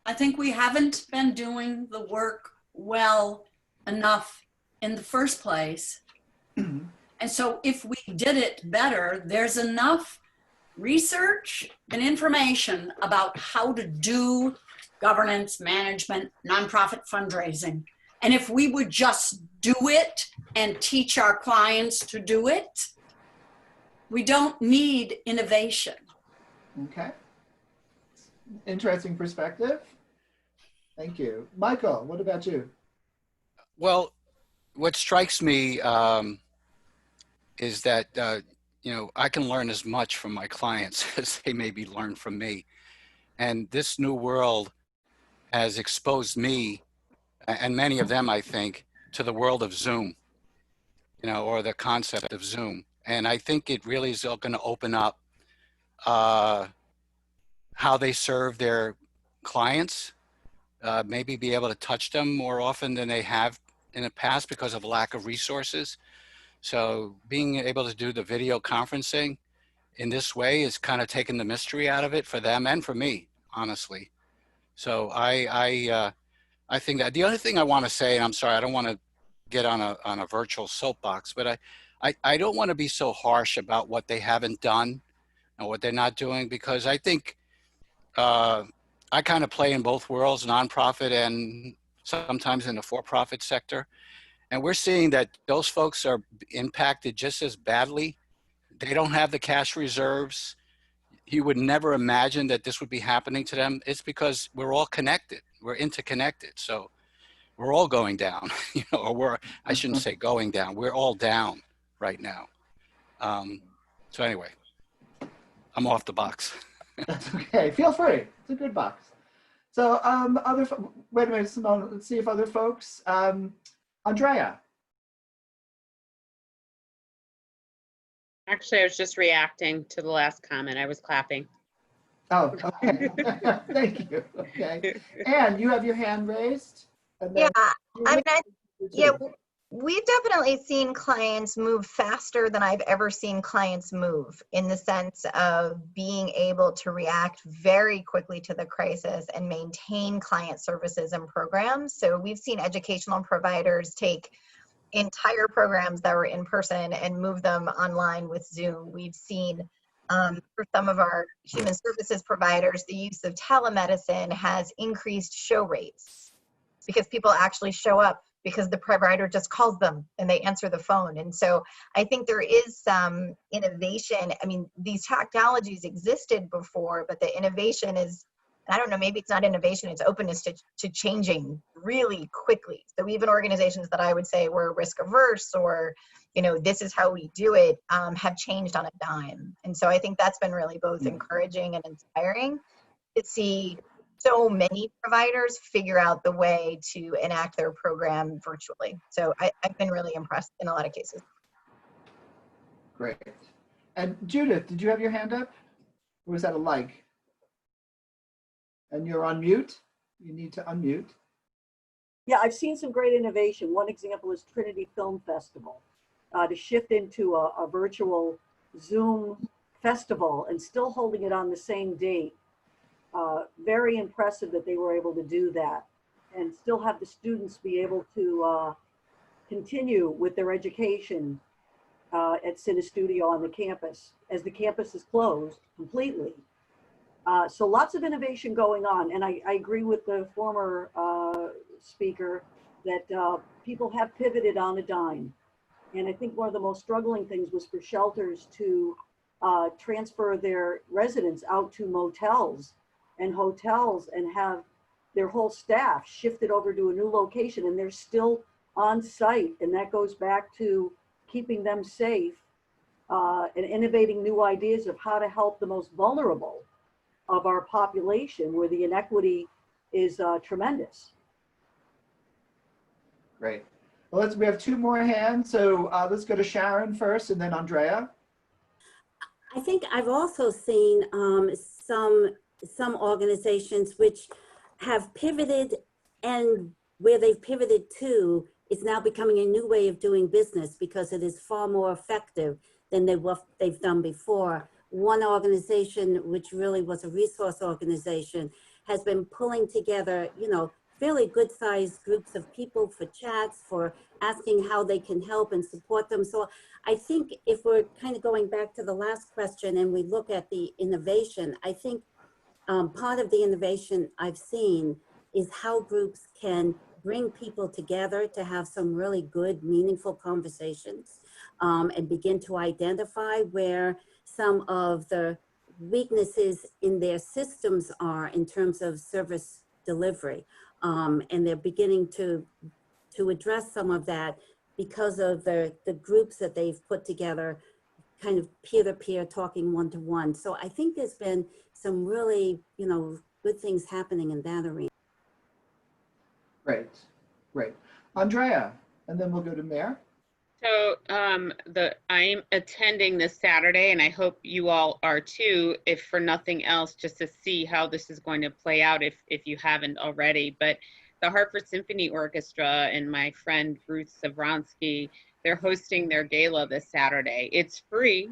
G: I think we haven't been doing the work well enough in the first place. And so if we did it better, there's enough research and information about how to do governance, management, nonprofit fundraising. And if we would just do it and teach our clients to do it, we don't need innovation.
B: Okay. Interesting perspective. Thank you. Michael, what about you?
F: Well, what strikes me is that, you know, I can learn as much from my clients as they maybe learn from me. And this new world has exposed me, and many of them, I think, to the world of Zoom, you know, or the concept of Zoom. And I think it really is going to open up how they serve their clients, maybe be able to touch them more often than they have in the past because of lack of resources. So being able to do the video conferencing in this way is kind of taking the mystery out of it for them and for me, honestly. So I think that the other thing I want to say, and I'm sorry, I don't want to get on a virtual soapbox, but I don't want to be so harsh about what they haven't done and what they're not doing, because I think I kind of play in both worlds, nonprofit and sometimes in the for-profit sector. And we're seeing that those folks are impacted just as badly. They don't have the cash reserves. You would never imagine that this would be happening to them. It's because we're all connected. We're interconnected. So we're all going down, you know, or I shouldn't say going down. We're all down right now. So anyway, I'm off the box.
B: That's okay. Feel free. It's a good box. So wait a minute, Simone. Let's see if other folks. Andrea.
D: Actually, I was just reacting to the last comment. I was clapping.
B: Oh, okay. Thank you. Okay. Anne, you have your hand raised? And
M: Yeah,
B: then
M: I mean,
B: Julie.
M: we've definitely seen clients move faster than I've ever seen clients move, in the sense of being able to react very quickly to the crisis and maintain client services and programs. So we've seen educational providers take entire programs that were in person and move them online with Zoom. We've seen for some of our human services providers, the use of telemedicine has increased show rates because people actually show up because the provider just calls them and they answer the phone. And so I think there is some innovation. I mean, these technologies existed before, but the innovation is, I don't know, maybe it's not innovation, it's openness to changing really quickly. So even organizations that I would say were risk averse or, you know, this is how we do it, have changed on a dime. And so I think that's been really both encouraging and inspiring to see so many providers figure out the way to enact their program virtually. So I've been really impressed in a lot of cases.
B: Great. And Judith, did you have your hand up? Or was that a like? And you're on mute. You need to unmute.
O: Yeah, I've seen some great innovation. One example is Trinity Film Festival. To shift into a virtual Zoom festival and still holding it on the same date. Very impressive that they were able to do that and still have the students be able to continue with their education at Cine Studio on the campus as the campus is closed completely. So lots of innovation going on. And I agree with the former speaker that people have pivoted on a dime. And I think one of the most struggling things was for shelters to transfer their residents out to motels and hotels and have their whole staff shifted over to a new location, and they're still on site. And that goes back to keeping them safe and innovating new ideas of how to help the most vulnerable of our population where the inequity is tremendous.
B: Great. Well, we have two more hands. So let's go to Sharon first and then Andrea.
Q: I think I've also seen some organizations which have pivoted, and where they've pivoted to is now becoming a new way of doing business because it is far more effective than they've done before. One organization, which really was a resource organization, has been pulling together, you know, fairly good sized groups of people for chats, for asking how they can help and support them. So I think if we're kind of going back to the last question and we look at the innovation, I think part of the innovation I've seen is how groups can bring people together to have some really good, meaningful conversations and begin to identify where some of the weaknesses in their systems are in terms of service delivery. And they're beginning to address some of that because of the groups that they've put together, kind of peer-to-peer, talking one-to-one. So I think there's been some really, you know, good things happening in that arena.
B: Great, great. Andrea, and then we'll go to Mayor.
D: So I'm attending this Saturday, and I hope you all are too, if for nothing else, just to see how this is going to play out if you haven't already. But the Hartford Symphony Orchestra and my friend Ruth Savronsky, they're hosting their gala this Saturday. It's free,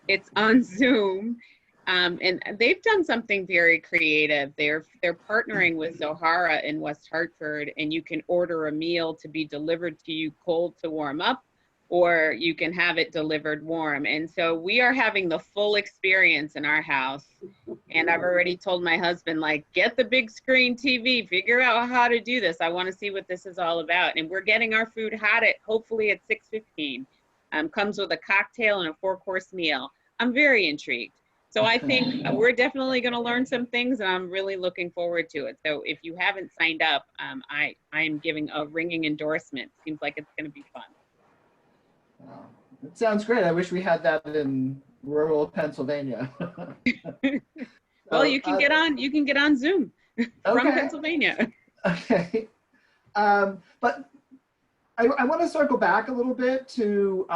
D: it's on Zoom, and they've done something very creative. They're partnering with Zohara in West Hartford, and you can order a meal to be delivered to you cold to warm up, or you can have it delivered warm. And so we are having the full experience in our house. And I've already told my husband, like, get the big screen TV, figure out how to do this. I want to see what this is all about. And we're getting our food hot at hopefully at 6:15. Comes with a cocktail and a 4-course meal. I'm very intrigued. So I think we're definitely going to learn some things, and I'm really looking forward to it. So if you haven't signed up, I am giving a ringing endorsement. Seems like it's going to be fun.
B: Wow. It sounds great. I wish we had that in rural Pennsylvania.
D: Well, you can get on. You can get on Zoom from Pennsylvania.
B: Okay, but I want to circle back a little bit to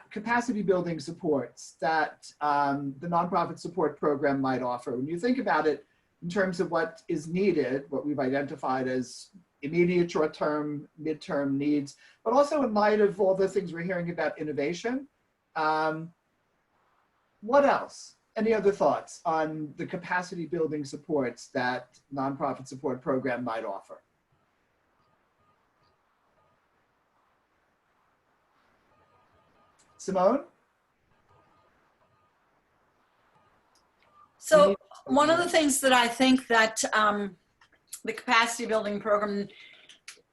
B: capacity building supports that the nonprofit support program might offer. When you think about it in terms of what is needed, what we've identified as immediate, short-term, mid-term needs, but also in light of all the things we're hearing about innovation, what else? Any other thoughts on the capacity building supports that nonprofit support program might offer? Simone?
G: So one of the things that I think that the capacity building program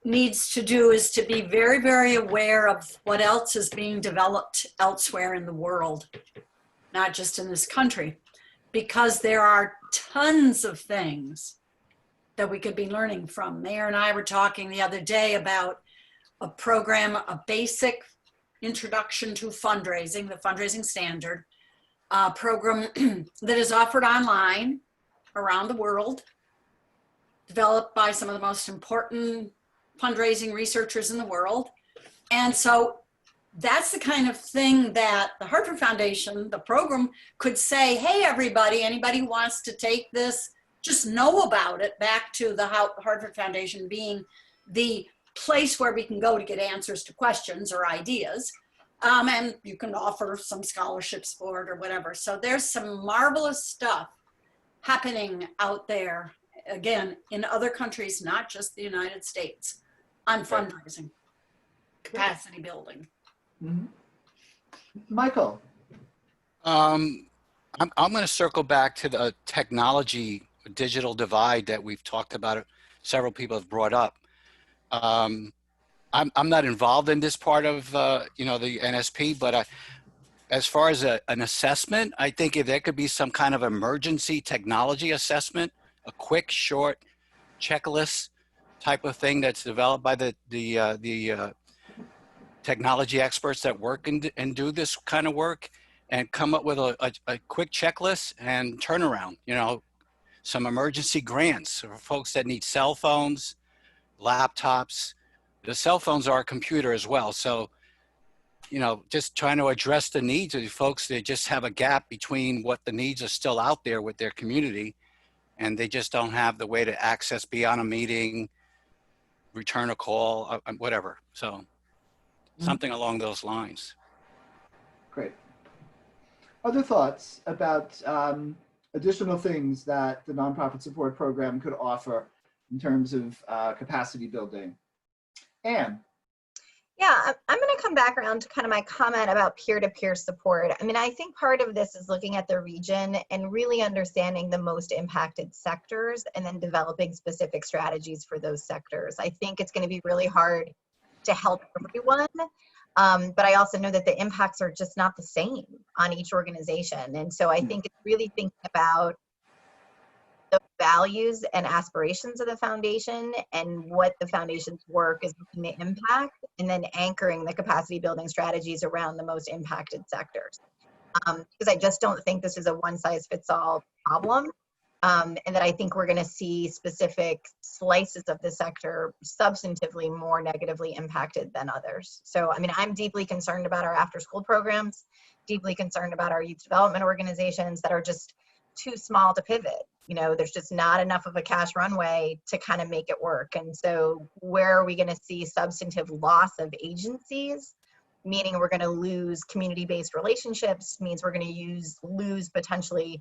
G: needs to do is to be very, very aware of what else is being developed elsewhere in the world, not just in this country, because there are tons of things that we could be learning from. Mayor and I were talking the other day about a program, a basic introduction to fundraising, the fundraising standard program that is offered online around the world, developed by some of the most important fundraising researchers in the world. And so that's the kind of thing that the Hartford Foundation, the program, could say, hey, everybody, anybody who wants to take this, just know about it, back to the Hartford Foundation being the place where we can go to get answers to questions or ideas. And you can offer some scholarships for it or whatever. So there's some marvelous stuff happening out there, again, in other countries, not just the United States, on fundraising, capacity building.
B: Mm-hmm. Michael.
F: I'm going to circle back to the technology digital divide that we've talked about. Several people have brought up. I'm not involved in this part of the NSP, but as far as an assessment, I think if there could be some kind of emergency technology assessment, a quick, short checklist type of thing that's developed by the technology experts that work and do this kind of work, and come up with a quick checklist and turnaround, some emergency grants for folks that need cell phones, laptops. The cell phones are a computer as well. So, just trying to address the needs of the folks. They just have a gap between what the needs are still out there with their community, and they just don't have the way to access, be on a meeting, return a call, whatever. So something along those lines.
B: Great. Other thoughts about additional things that the nonprofit support program could offer in terms of capacity building? Anne.
M: Yeah, I'm going to come back around to kind of my comment about peer-to-peer support. I mean, I think part of this is looking at the region and really understanding the most impacted sectors and then developing specific strategies for those sectors. I think it's going to be really hard to help everyone, but I also know that the impacts are just not the same on each organization. And so I think it's really thinking about the values and aspirations of the foundation and what the foundation's work is looking to impact, and then anchoring the capacity building strategies around the most impacted sectors. Because I just don't think this is a one-size-fits-all problem, and that I think we're going to see specific slices of the sector substantively more negatively impacted than others. So, I mean, I'm deeply concerned about our after-school programs, deeply concerned about our youth development organizations that are just too small to pivot. There's just not enough of a cash runway to kind of make it work. And so where are we going to see substantive loss of agencies, meaning we're going to lose community-based relationships, means we're going to lose potentially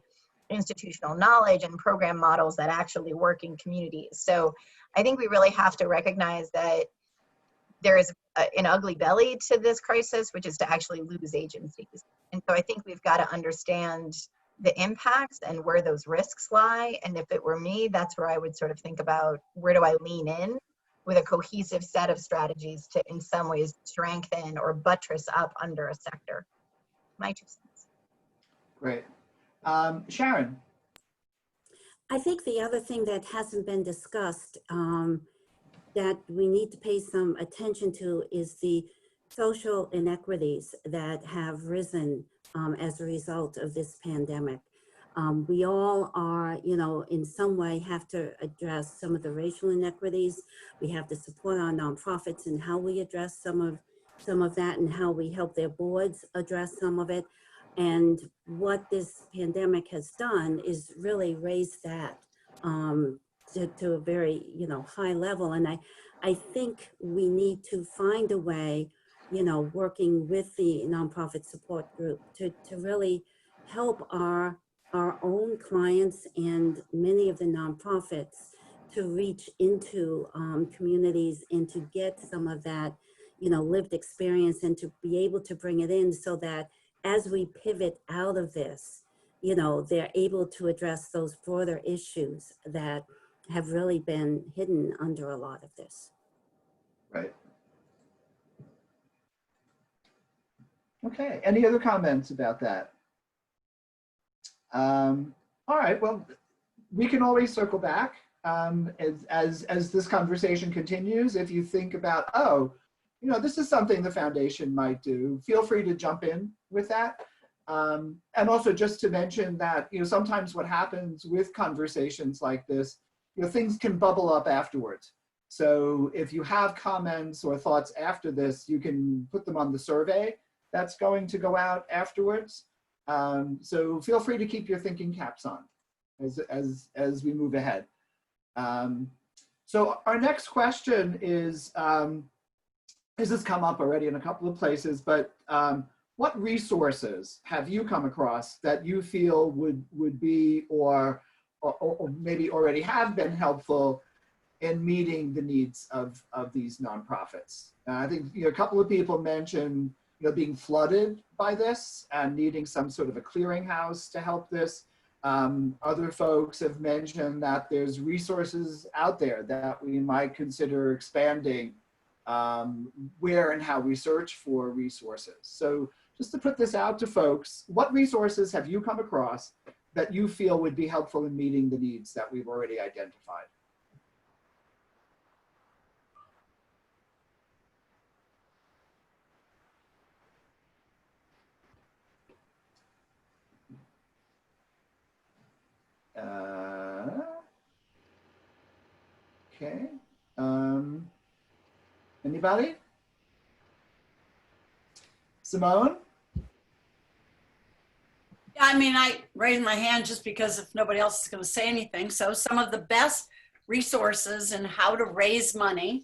M: institutional knowledge and program models that actually work in communities. So I think we really have to recognize that there is an ugly belly to this crisis, which is to actually lose agencies. And so I think we've got to understand the impacts and where those risks lie. And if it were me, that's where I would sort of think about, where do I lean in with a cohesive set of strategies to in some ways strengthen or buttress up under a sector. My 2 cents.
B: Great. Sharon.
Q: I think the other thing that hasn't been discussed that we need to pay some attention to is the social inequities that have risen as a result of this pandemic. We all are, in some way have to address some of the racial inequities. We have to support our nonprofits and how we address some of some of that and how we help their boards address some of it. And what this pandemic has done is really raise that to a very, high level. And I think we need to find a way, working with the nonprofit support group to really help our own clients and many of the nonprofits to reach into communities and to get some of that, lived experience and to be able to bring it in so that as we pivot out of this, they're able to address those broader issues that have really been hidden under a lot of this.
B: Right. Okay, any other comments about that? All right, well, we can always circle back as this conversation continues. If you think about, oh, this is something the foundation might do, feel free to jump in with that. And also just to mention that, sometimes what happens with conversations like this, things can bubble up afterwards. So if you have comments or thoughts after this, you can put them on the survey that's going to go out afterwards. So feel free to keep your thinking caps on as we move ahead. So our next question is, this has come up already in a couple of places, but what resources have you come across that you feel would be or maybe already have been helpful in meeting the needs of these nonprofits? I think a couple of people mentioned being flooded by this and needing some sort of a clearinghouse to help this. Other folks have mentioned that there's resources out there that we might consider expanding where and how we search for resources. So just to put this out to folks, what resources have you come across that you feel would be helpful in meeting the needs that we've already identified? Okay. Anybody? Simone?
G: Yeah, I mean, I raised my hand just because if nobody else is going to say anything. So some of the best resources in how to raise money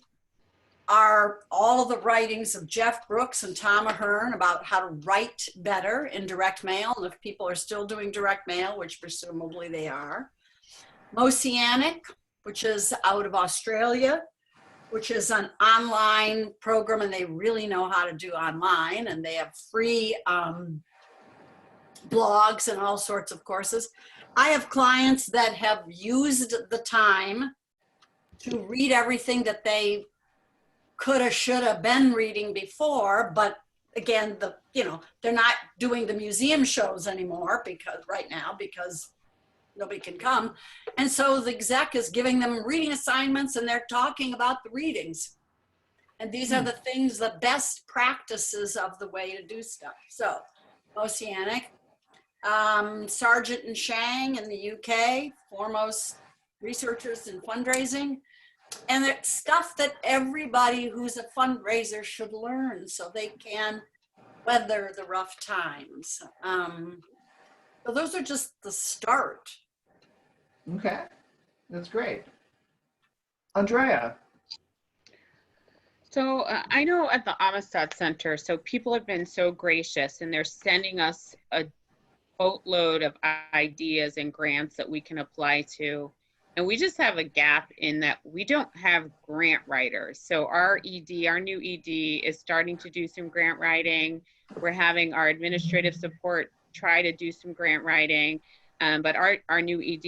G: are all of the writings of Jeff Brooks and Tom Ahern about how to write better in direct mail. And if people are still doing direct mail, which presumably they are. Mosianic, which is out of Australia, which is an online program, and they really know how to do online, and they have free blogs and all sorts of courses. I have clients that have used the time to read everything that they coulda, shoulda been reading before, but again, they're not doing the museum shows anymore right now because nobody can come. And so the exec is giving them reading assignments and they're talking about the readings. And these are the things, the best practices of the way to do stuff. So Oceanic, Sargent and Shang in the UK, foremost researchers in fundraising. And it's stuff that everybody who's a fundraiser should learn so they can weather the rough times. So those are just the start.
B: Okay, that's great. Andrea.
D: So I know at the Amistad Center, so people have been so gracious and they're sending us a boatload of ideas and grants that we can apply to. And we just have a gap in that we don't have grant writers. So our ED, our new ED is starting to do some grant writing. We're having our administrative support try to do some grant writing. But our new ED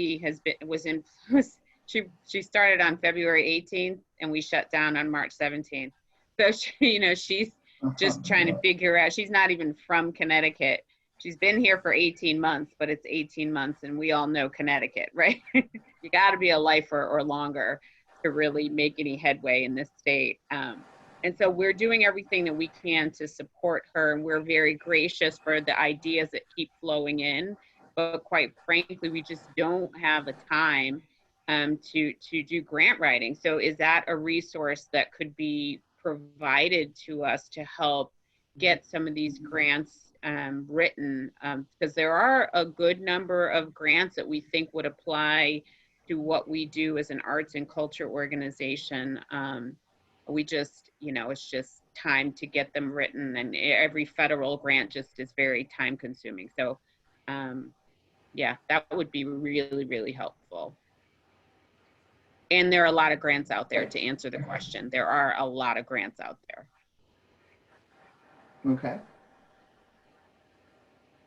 D: she started on February 18th and we shut down on March 17th. So she's just trying to figure out, she's not even from Connecticut. She's been here for 18 months, but it's 18 months and we all know Connecticut, right? You gotta be a lifer or longer to really make any headway in this state. And so we're doing everything that we can to support her, and we're very gracious for the ideas that keep flowing in. But quite frankly, we just don't have the time to do grant writing. So is that a resource that could be provided to us to help get some of these grants written, because there are a good number of grants that we think would apply to what we do as an arts and culture organization. We just, it's just time to get them written, and every federal grant just is very time consuming. So yeah, that would be really, really helpful. And there are a lot of grants out there, to answer the question. There are a lot of grants out there.
B: Okay.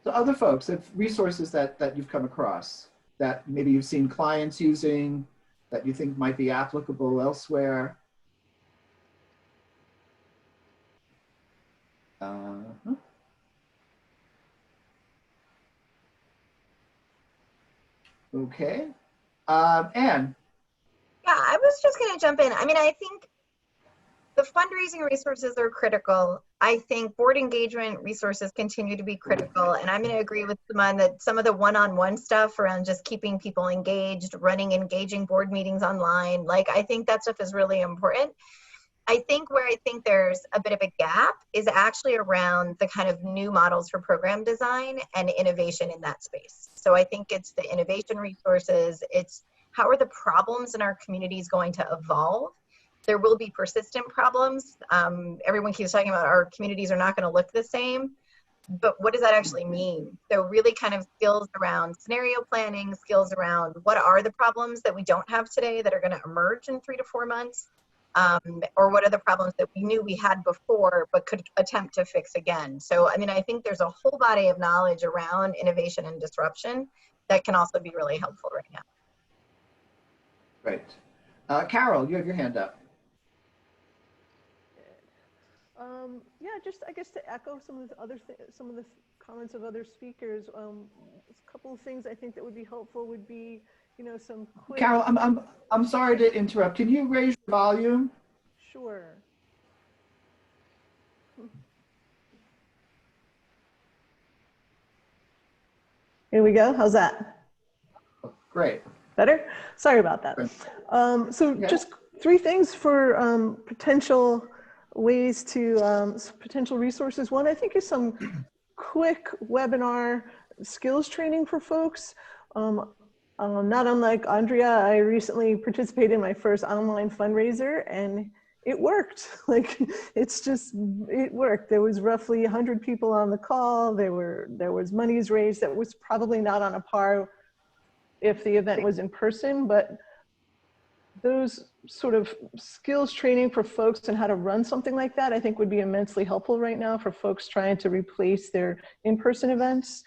B: So other folks, if resources that you've come across that maybe you've seen clients using that you think might be applicable elsewhere. Okay. Anne.
M: Yeah, I was just going to jump in. I mean, I think the fundraising resources are critical. I think board engagement resources continue to be critical. And I'm going to agree with Simon that some of the one-on-one stuff around just keeping people engaged, running engaging board meetings online, like I think that stuff is really important. I think where I think there's a bit of a gap is actually around the kind of new models for program design and innovation in that space. So I think it's the innovation resources, it's how are the problems in our communities going to evolve? There will be persistent problems. Everyone keeps talking about our communities are not going to look the same, but what does that actually mean? So really kind of skills around scenario planning, skills around what are the problems that we don't have today that are going to emerge in 3 to 4 months? Or what are the problems that we knew we had before but could attempt to fix again? So, I mean, I think there's a whole body of knowledge around innovation and disruption that can also be really helpful right now.
B: Great. Carol, you have your hand up.
E: Yeah, just I guess to echo some of the other some of the comments of other speakers. A couple of things I think that would be helpful would be, some quick.
B: Carol, I'm sorry to interrupt. Can you raise your volume?
E: Sure. Here we go. How's that?
B: Great.
E: Better? Sorry about that. So just 3 things for potential ways to, potential resources. One, I think, is some quick webinar skills training for folks. Not unlike Andrea, I recently participated in my first online fundraiser and it worked. Like, it worked. There was roughly 100 people on the call. There was monies raised that was probably not on a par if the event was in person, but those sort of skills training for folks and how to run something like that, I think would be immensely helpful right now for folks trying to replace their in-person events.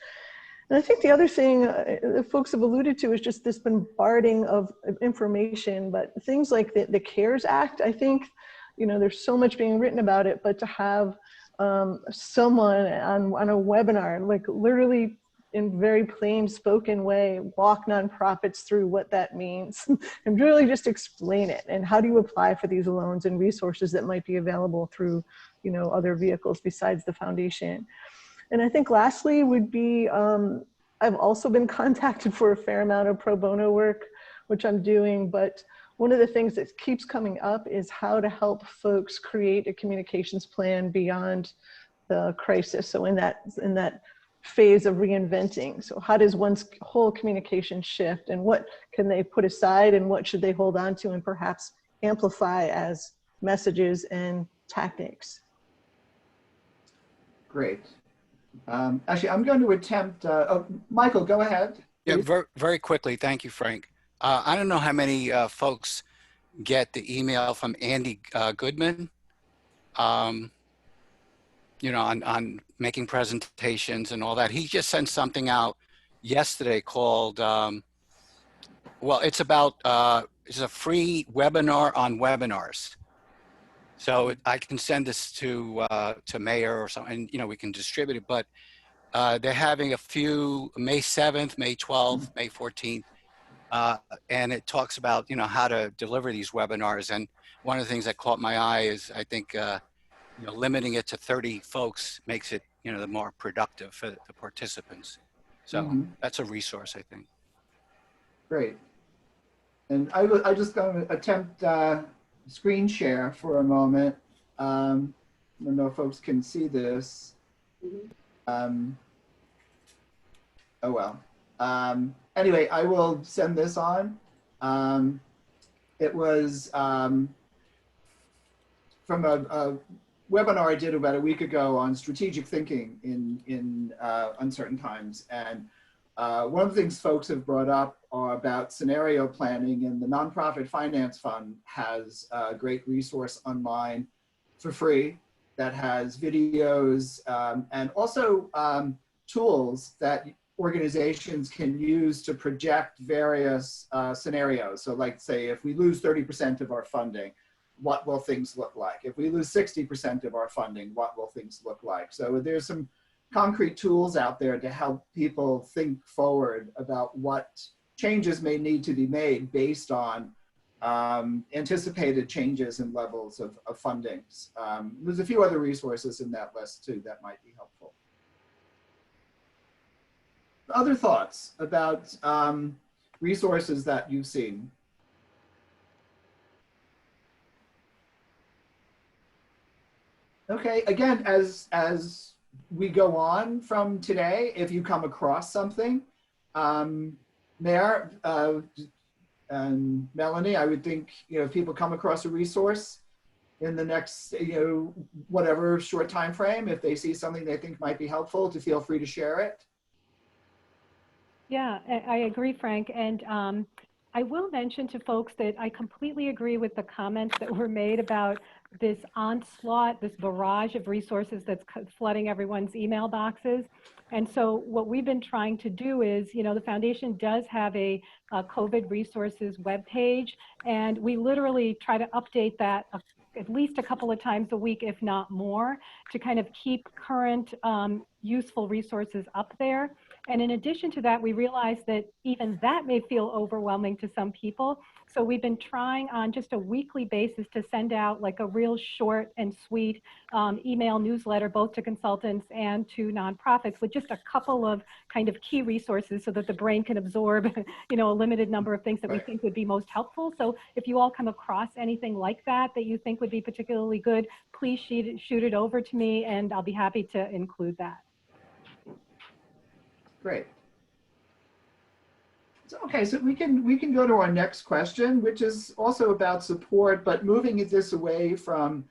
E: And I think the other thing that folks have alluded to is just this bombarding of information, but things like the CARES Act, I think, there's so much being written about it, but to have someone on a webinar, like literally in very plain spoken way, walk nonprofits through what that means and really just explain it. And how do you apply for these loans and resources that might be available through, other vehicles besides the foundation. And I think lastly would be, I've also been contacted for a fair amount of pro bono work, which I'm doing, but one of the things that keeps coming up is how to help folks create a communications plan beyond the crisis. So in that phase of reinventing. So how does one's whole communication shift, and what can they put aside and what should they hold on to and perhaps amplify as messages and tactics?
B: Great. Actually, I'm going to attempt, Michael, go ahead.
F: Yeah, very quickly. Thank you, Frank. I don't know how many folks get the email from Andy Goodman, on making presentations and all that. He just sent something out yesterday called, it's about, it's a free webinar on webinars. So I can send this to Mayor or something, and, we can distribute it, but they're having a few May 7th, May 12th, May 14th, and it talks about, how to deliver these webinars. And one of the things that caught my eye is, I think, limiting it to 30 folks makes it, the more productive for the participants. So that's a resource, I think.
B: Great. And I just going to attempt screen share for a moment. I don't know if folks can see this. Oh well. Anyway, I will send this on. It was from a webinar I did about a week ago on strategic thinking in uncertain times. And one of the things folks have brought up are about scenario planning, and the Nonprofit Finance Fund has a great resource online for free that has videos and also tools that organizations can use to project various scenarios. So like say, if we lose 30% of our funding, what will things look like? If we lose 60% of our funding, what will things look like? So there's some concrete tools out there to help people think forward about what changes may need to be made based on anticipated changes in levels of fundings. There's a few other resources in that list too that might be helpful. Other thoughts about resources that you've seen? Okay, again, as we go on from today, if you come across something, Mayor and Melanie, I would think, if people come across a resource in the next, whatever short time frame, if they see something they think might be helpful, to feel free to share it.
A: Yeah, I agree, Frank. And I will mention to folks that I completely agree with the comments that were made about this onslaught, this barrage of resources that's flooding everyone's email boxes. And so what we've been trying to do is, the foundation does have a COVID resources webpage, and we literally try to update that at least a couple of times a week, if not more, to kind of keep current useful resources up there. And in addition to that, we realized that even that may feel overwhelming to some people. So we've been trying on just a weekly basis to send out like a real short and sweet email newsletter, both to consultants and to nonprofits, with just a couple of kind of key resources so that the brain can absorb, a limited number of things that we think would be most helpful. So if you all come across anything like that you think would be particularly good, please shoot it over to me, and I'll be happy to include that.
B: Great. So, okay, so we can go to our next question, which is also about support, but moving this away from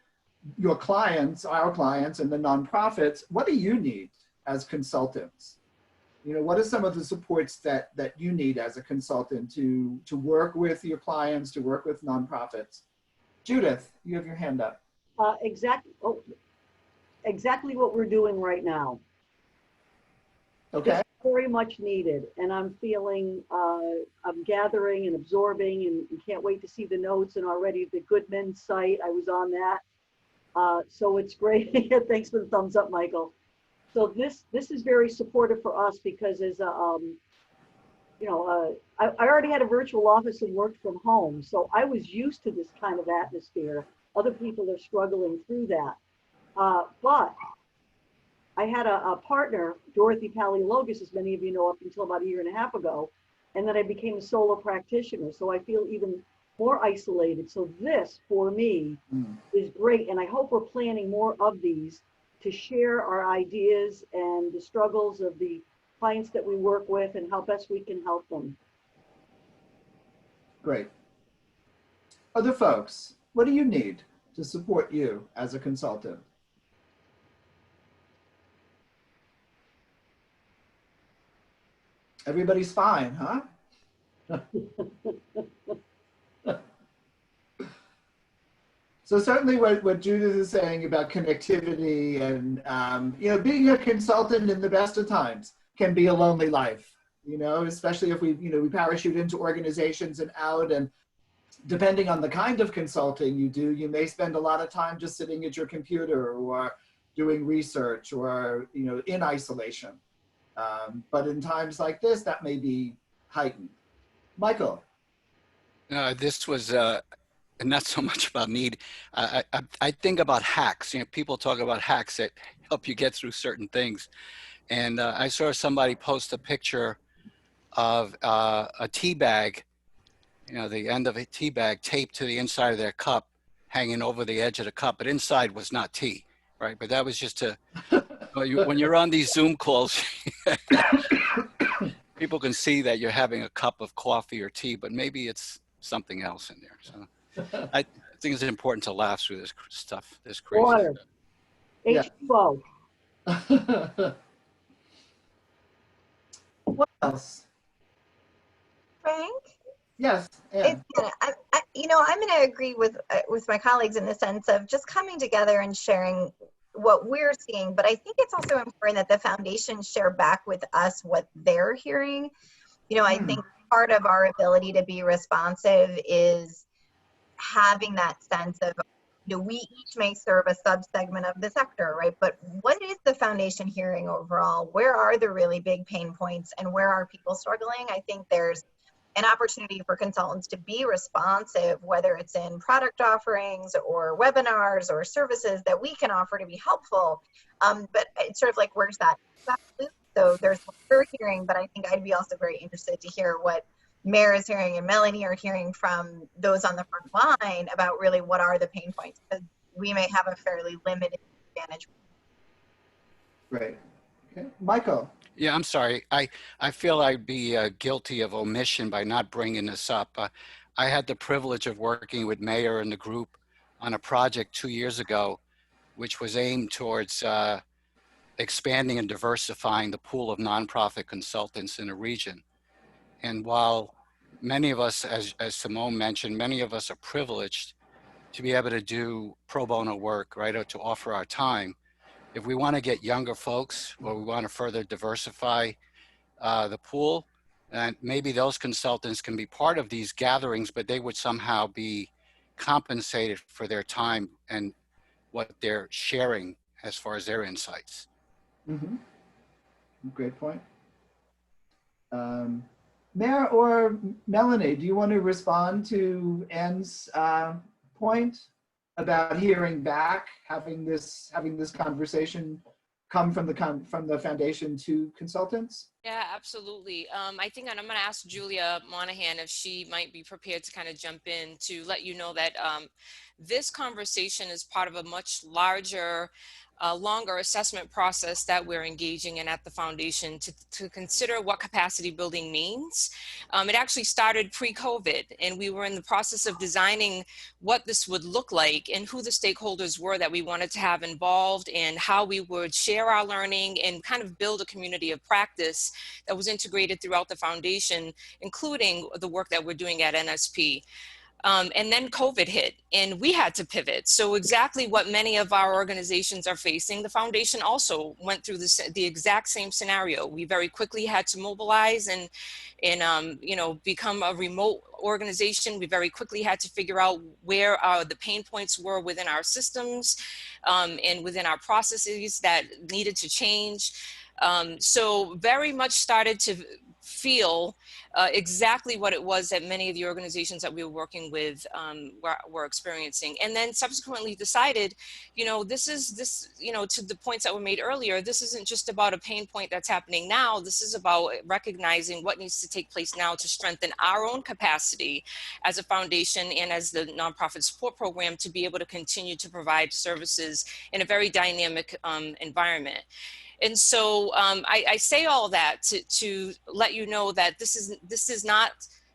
B: your clients, our clients, and the nonprofits. What do you need as consultants? What are some of the supports that you need as a consultant to work with your clients, to work with nonprofits? Judith, you have your hand up.
O: Exactly what we're doing right now.
B: Okay.
O: It's very much needed, and I'm feeling, I'm gathering and absorbing, and can't wait to see the notes, and already the Goodman site, I was on that. So it's great. Thanks for the thumbs up, Michael. So this is very supportive for us, because as I already had a virtual office and worked from home, so I was used to this kind of atmosphere. Other people are struggling through that, but I had a partner, Dorothy Paleologus, as many of you know, up until about 1.5 years ago, and then I became a solo practitioner. So I feel even more isolated. So this, for me, is great. And I hope we're planning more of these to share our ideas and the struggles of the clients that we work with and how best we can help them.
B: Great. Other folks, what do you need to support you as a consultant? Everybody's fine, huh? So certainly what Judith is saying about connectivity and, being a consultant in the best of times can be a lonely life, especially if we parachute into organizations and out, and depending on the kind of consulting you do, you may spend a lot of time just sitting at your computer or doing research or, in isolation. But in times like this, that may be heightened. Michael.
F: This was not so much about need. I think about hacks. People talk about hacks that help you get through certain things. And I saw somebody post a picture of a tea bag, the end of a tea bag taped to the inside of their cup. hanging over the edge of the cup, but inside was not tea, right? But that was just to, when you're on these Zoom calls, people can see that you're having a cup of coffee or tea, but maybe it's something else in there. So I think it's important to laugh through this stuff, this crazy
O: Water.
B: Yeah.
O: H2O.
B: What else?
M: Frank?
B: Yes,
M: It's gonna, you know, I'm going to agree with my colleagues in the sense of just coming together and sharing what we're seeing. But I think it's also important that the foundation share back with us what they're hearing. You know, I think part of our ability to be responsive is having that sense of, you know, we each may serve a subsegment of the sector, right? But what is the foundation hearing overall? Where are the really big pain points and where are people struggling? I think there's an opportunity for consultants to be responsive, whether it's in product offerings or webinars or services that we can offer to be helpful. But it's sort of like, where's that loop? So there's what we're hearing, but I think I'd be also very interested to hear what Mayor is hearing and Melanie are hearing from those on the front line about really what are the pain points, because we may have a fairly limited advantage.
B: Right. Okay. Michael.
F: Yeah, I'm sorry. I feel I'd be guilty of omission by not bringing this up. I had the privilege of working with Mayor and the group on a project 2 years ago, which was aimed towards expanding and diversifying the pool of nonprofit consultants in the region. And while many of us, as Simone mentioned, many of us are privileged to be able to do pro bono work, right, or to offer our time. If we want to get younger folks or we want to further diversify the pool, and maybe those consultants can be part of these gatherings, but they would somehow be compensated for their time and what they're sharing as far as their insights.
B: Mm-hmm. Great point. Mayor or Melanie, do you want to respond to Ann's point about hearing back, having this conversation come from the foundation to consultants?
R: Yeah, absolutely. I think I'm going to ask Julia Monahan if she might be prepared to kind of jump in to let you know that this conversation is part of a much larger, longer assessment process that we're engaging in at the foundation to consider what capacity building means. It actually started pre-COVID, and we were in the process of designing what this would look like and who the stakeholders were that we wanted to have involved and how we would share our learning and kind of build a community of practice that was integrated throughout the foundation, including the work that we're doing at NSP. And then COVID hit and we had to pivot. So exactly what many of our organizations are facing, the foundation also went through the exact same scenario. We very quickly had to mobilize and you know, become a remote organization. We very quickly had to figure out where the pain points were within our systems and within our processes that needed to change. So very much started to feel exactly what it was that many of the organizations that we were working with were experiencing, and then subsequently decided, you know, you know, to the points that were made earlier, this isn't just about a pain point that's happening now. This is about recognizing what needs to take place now to strengthen our own capacity as a foundation and as the nonprofit support program to be able to continue to provide services in a very dynamic environment. And so I say all that to let you know that this is not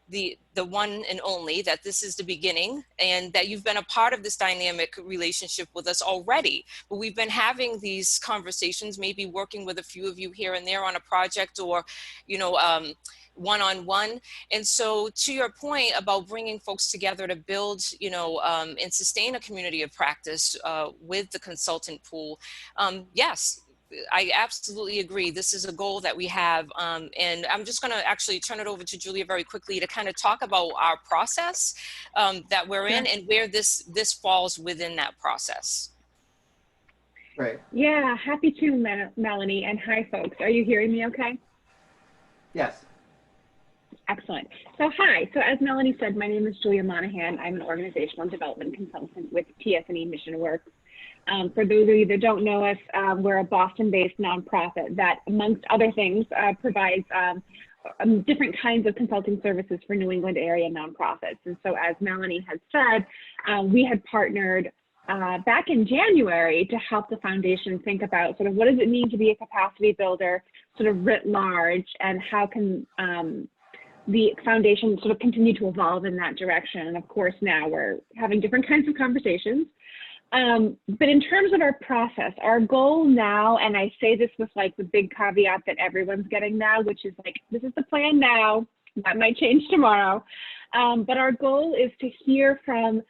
R: the one and only, that this is the beginning, and that you've been a part of this dynamic relationship with us already. But we've been having these conversations, maybe working with a few of you here and there on a project or, you know, one-on-one. And so to your point about bringing folks together to build, you know, and sustain a community of practice with the consultant pool, yes, I absolutely agree. This is a goal that we have. And I'm just going to actually turn it over to Julia very quickly to kind of talk about our process that we're in and where this falls within that process.
B: Right.
H: Yeah, happy to, Melanie. And hi, folks. Are you hearing me okay?
B: Yes.
H: Excellent. So hi. So as Melanie said, my name is Julia Monahan. I'm an organizational development consultant with TS&E Mission Works. For those of you that don't know us, we're a Boston-based nonprofit that, amongst other things, provides different kinds of consulting services for New England area nonprofits. And so as Melanie had said, we had partnered back in January to help the foundation think about sort of what does it mean to be a capacity builder sort of writ large, and how can the foundation sort of continue to evolve in that direction. And of course, now we're having different kinds of conversations. But in terms of our process, our goal now, and I say this with like the big caveat that everyone's getting now, which is like, this is the plan now, that might change tomorrow. But our goal is to hear from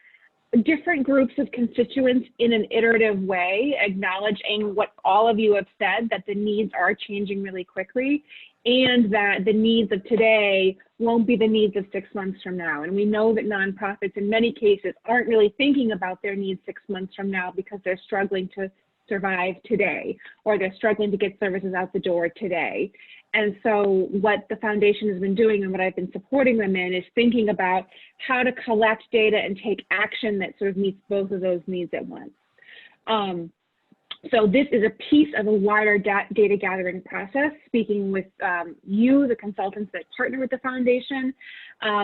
H: different groups of constituents in an iterative way, acknowledging what all of you have said, that the needs are changing really quickly, and that the needs of today won't be the needs of 6 months from now. And we know that nonprofits in many cases aren't really thinking about their needs 6 months from now because they're struggling to survive today, or they're struggling to get services out the door today. And so what the foundation has been doing, and what I've been supporting them in, is thinking about how to collect data and take action that sort of meets both of those needs at once. So this is a piece of a wider data gathering process, speaking with you, the consultants that partner with the foundation.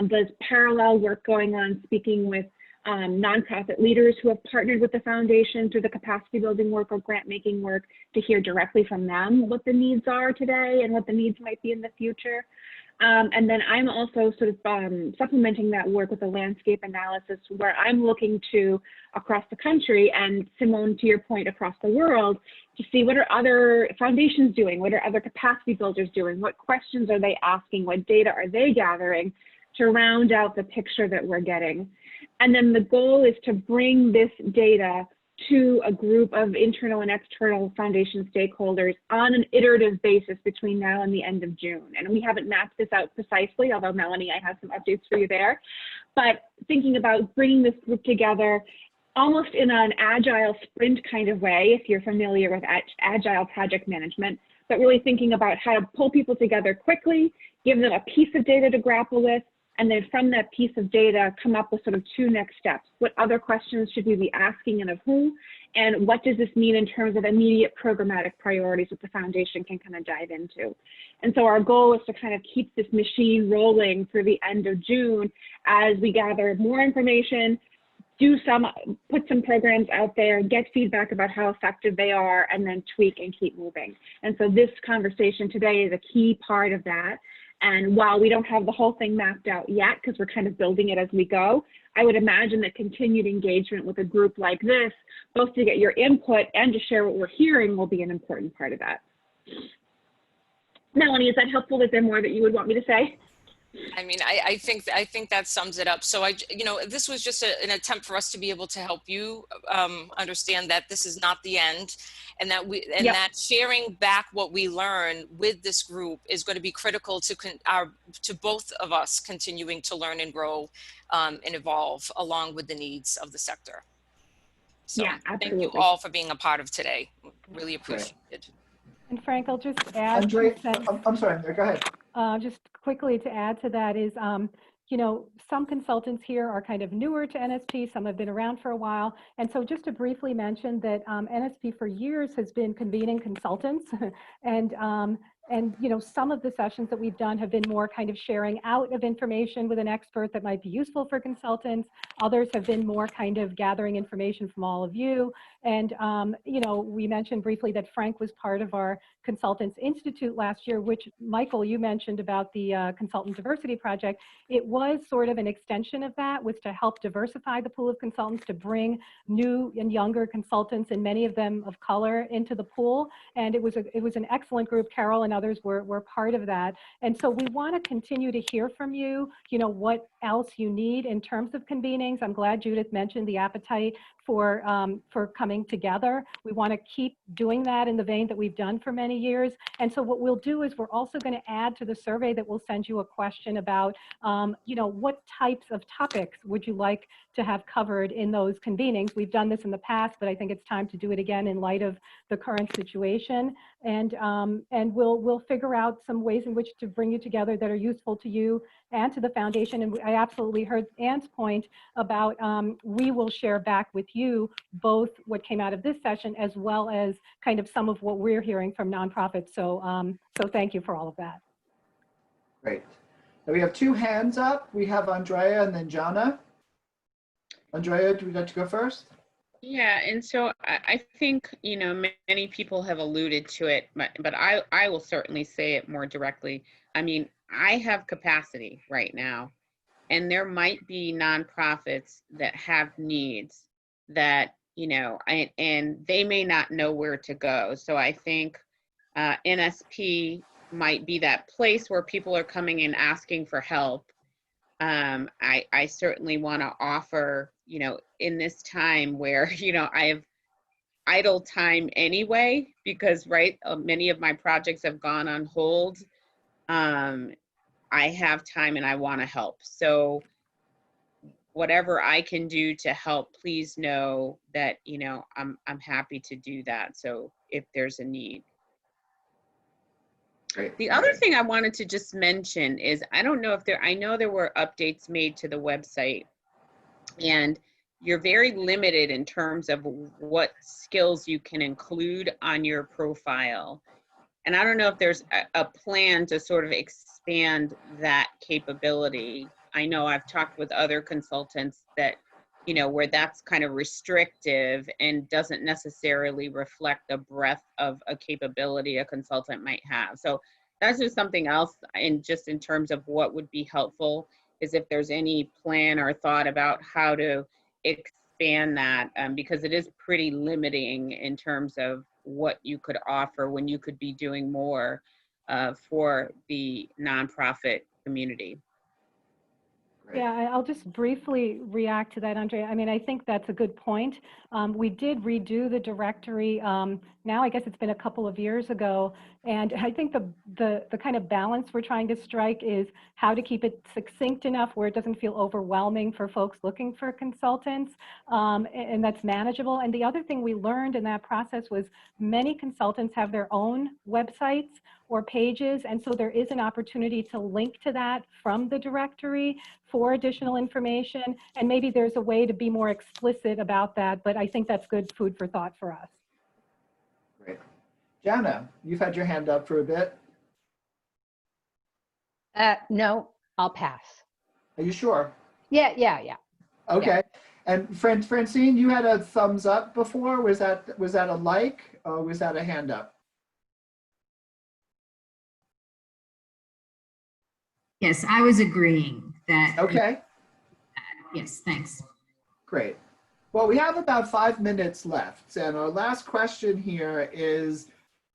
H: There's parallel work going on, speaking with nonprofit leaders who have partnered with the foundation through the capacity building work or grant making work, to hear directly from them what the needs are today and what the needs might be in the future. And then I'm also sort of supplementing that work with a landscape analysis, where I'm looking to across the country, and Simone, to your point, across the world, to see what are other foundations doing, what are other capacity builders doing, what questions are they asking, what data are they gathering, to round out the picture that we're getting. And then the goal is to bring this data to a group of internal and external foundation stakeholders on an iterative basis between now and the end of June. And we haven't mapped this out precisely, although Melanie, I have some updates for you there. But thinking about bringing this group together almost in an agile sprint kind of way, if you're familiar with agile project management, but really thinking about how to pull people together quickly, give them a piece of data to grapple with, and then from that piece of data, come up with sort of 2 next steps. What other questions should we be asking, and of who? And what does this mean in terms of immediate programmatic priorities that the foundation can kind of dive into? And so our goal is to kind of keep this machine rolling through the end of June as we gather more information, put some programs out there, get feedback about how effective they are, and then tweak and keep moving. And so this conversation today is a key part of that. And while we don't have the whole thing mapped out yet, because we're kind of building it as we go, I would imagine that continued engagement with a group like this, both to get your input and to share what we're hearing, will be an important part of that. Melanie, is that helpful? Is there more that you would want me to say?
R: I mean, I think that sums it up. So this was just an attempt for us to be able to help you understand that this is not the end, and that that sharing back what we learn with this group is going to be critical to both of us continuing to learn and grow and evolve along with the needs of the sector. So
H: yeah, absolutely.
R: Thank you all for being a part of today. Really appreciate it.
A: And Frank, I'll just add.
B: Andre, I'm sorry, go ahead.
A: Just quickly to add to that is, you know, some consultants here are kind of newer to NSP, some have been around for a while. And so just to briefly mention that NSP for years has been convening consultants and you know, some of the sessions that we've done have been more kind of sharing out of information with an expert that might be useful for consultants. Others have been more kind of gathering information from all of you. And, you know, we mentioned briefly that Frank was part of our Consultants Institute last year, which Michael, you mentioned about the Consultant Diversity Project. It was sort of an extension of that, was to help diversify the pool of consultants, to bring new and younger consultants, and many of them of color, into the pool. And it was an excellent group. Carol and others were part of that. And so we want to continue to hear from you, you know, what else you need in terms of convenings. I'm glad Judith mentioned the appetite for coming together. We want to keep doing that in the vein that we've done for many years. And so what we'll do is we're also going to add to the survey that we'll send you a question about, you know, what types of topics would you like to have covered in those convenings? We've done this in the past, but I think it's time to do it again in light of the current situation. And we'll figure out some ways in which to bring you together that are useful to you and to the foundation. And I absolutely heard Anne's point about we will share back with you both what came out of this session as well as kind of some of what we're hearing from nonprofits. So so thank you for all of that.
B: Great. Now we have two hands up. We have Andrea and then Jana. Andrea, do we get to go first?
D: Yeah, and so I think, you know, many people have alluded to it, but I will certainly say it more directly. I mean, I have capacity right now, and there might be nonprofits that have needs that, you know, and they may not know where to go. So I think NSP might be that place where people are coming in asking for help. I certainly want to offer, you know, in this time where, you know, I have idle time anyway, because, right, many of my projects have gone on hold. I have time and I want to help. So whatever I can do to help, please know that, you know, I'm happy to do that. So if there's a need.
B: Great.
D: The other thing I wanted to just mention is, I don't know if I know there were updates made to the website, and you're very limited in terms of what skills you can include on your profile. And I don't know if there's a plan to sort of expand that capability. I know I've talked with other consultants that, you know, where that's kind of restrictive and doesn't necessarily reflect the breadth of a capability a consultant might have. So that's just something else, in terms of what would be helpful, is if there's any plan or thought about how to expand that, because it is pretty limiting in terms of what you could offer when you could be doing more for the nonprofit community.
A: Yeah, I'll just briefly react to that, Andrea. I mean, I think that's a good point. We did redo the directory. Now, I guess it's been a couple of years ago. And I think the kind of balance we're trying to strike is how to keep it succinct enough where it doesn't feel overwhelming for folks looking for consultants, and that's manageable. And the other thing we learned in that process was many consultants have their own websites or pages, and so there is an opportunity to link to that from the directory for additional information, and maybe there's a way to be more explicit about that, but I think that's good food for thought for us.
B: Great. Jana, you've had your hand up for a bit.
K: No, I'll pass.
B: Are you sure?
K: Yeah.
B: Okay.
K: Yeah.
B: And Francine, you had a thumbs up before. Was that a like, or was that a hand up?
S: Yes, I was agreeing that.
B: Okay.
S: Yes, thanks.
B: Great. Well, we have about 5 minutes left, and our last question here is,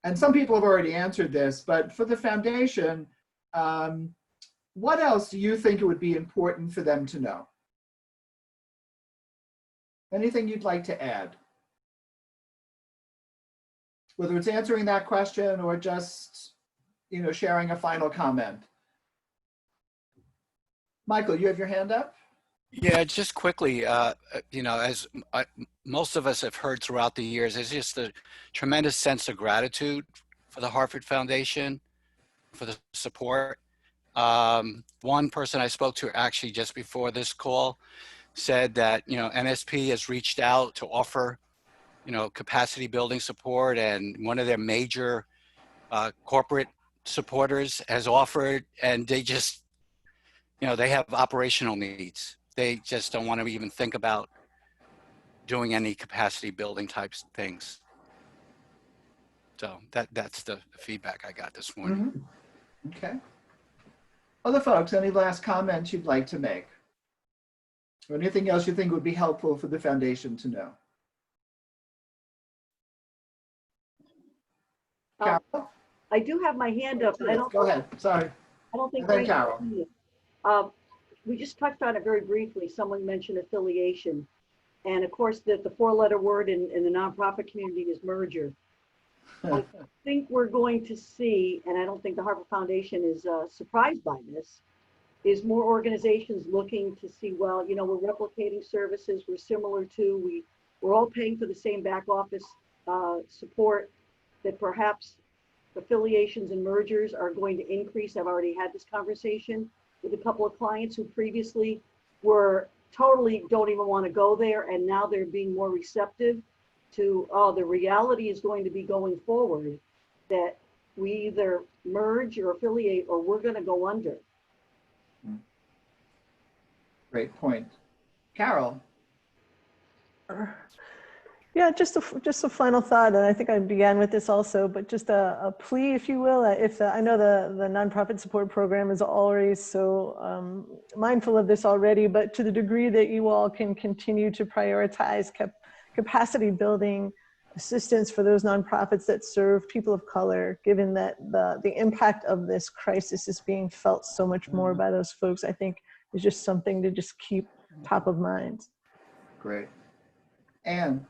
B: and some people have already answered this, but for the foundation, what else do you think it would be important for them to know? Anything you'd like to add? Whether it's answering that question or just, you know, sharing a final comment. Michael, you have your hand up?
F: Yeah, just quickly, you know, as most of us have heard throughout the years, there's just a tremendous sense of gratitude for the Hartford Foundation, for the support. One person I spoke to actually just before this call said that, you know, NSP has reached out to offer, you know, capacity building support, and one of their major corporate supporters has offered, and they just, you know, they have operational needs. They just don't want to even think about doing any capacity building types of things. So that's the feedback I got this morning.
B: Mm-hmm. Okay. Other folks, any last comments you'd like to make? Or anything else you think would be helpful for the foundation to know? Carol?
O: I do have my hand up. But I don't.
B: Go ahead. Sorry.
O: I don't think.
B: Then Carol.
O: We just touched on it very briefly. Someone mentioned affiliation, and of course, the four-letter word in the nonprofit community is merger. I think we're going to see, and I don't think the Hartford Foundation is surprised by this, is more organizations looking to see, well, you know, we're replicating services, we're similar to, we're all paying for the same back office support, that perhaps affiliations and mergers are going to increase. I've already had this conversation with a couple of clients who previously were totally don't even want to go there, and now they're being more receptive to, oh, the reality is going to be going forward that we either merge or affiliate or we're going to go under.
B: Great point. Carol.
E: Yeah, just a final thought, and I think I began with this also, but just a plea, if you will. If I know the nonprofit support program is already so mindful of this already, but to the degree that you all can continue to prioritize capacity building assistance for those nonprofits that serve people of color, given that the impact of this crisis is being felt so much more by those folks, I think is just something to just keep top of mind.
B: Great. Anne.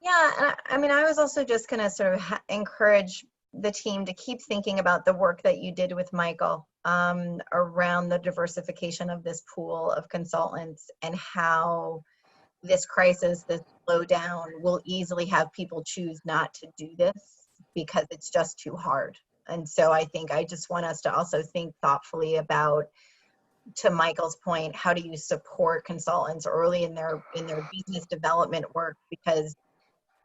M: Yeah, I mean, I was also just going to sort of encourage the team to keep thinking about the work that you did with Michael around the diversification of this pool of consultants and how this crisis, this slowdown, will easily have people choose not to do this because it's just too hard. And so I think I just want us to also think thoughtfully about, to Michael's point, how do you support consultants early in their business development work? Because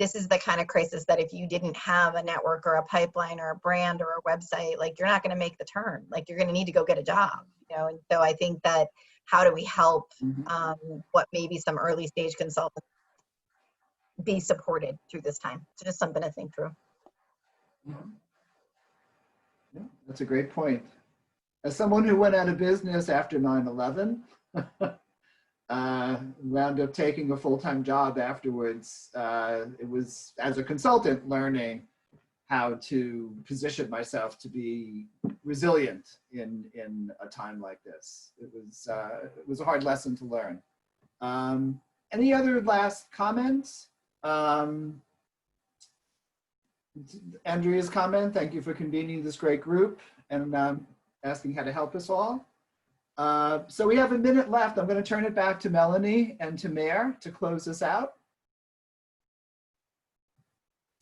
M: this is the kind of crisis that if you didn't have a network or a pipeline or a brand or a website, like you're not going to make the turn. Like you're going to need to go get a job, you know. And so I think that how do we help what maybe some early stage consultants be supported through this time? So just something to think through.
B: Yeah, that's a great point. As someone who went out of business after 9/11, wound up taking a full-time job afterwards. It was as a consultant learning how to position myself to be resilient in a time like this. It was a hard lesson to learn. Any other last comments? Andrea's comment, thank you for convening this great group and asking how to help us all. So we have a minute left. I'm going to turn it back to Melanie and to Mare to close us out.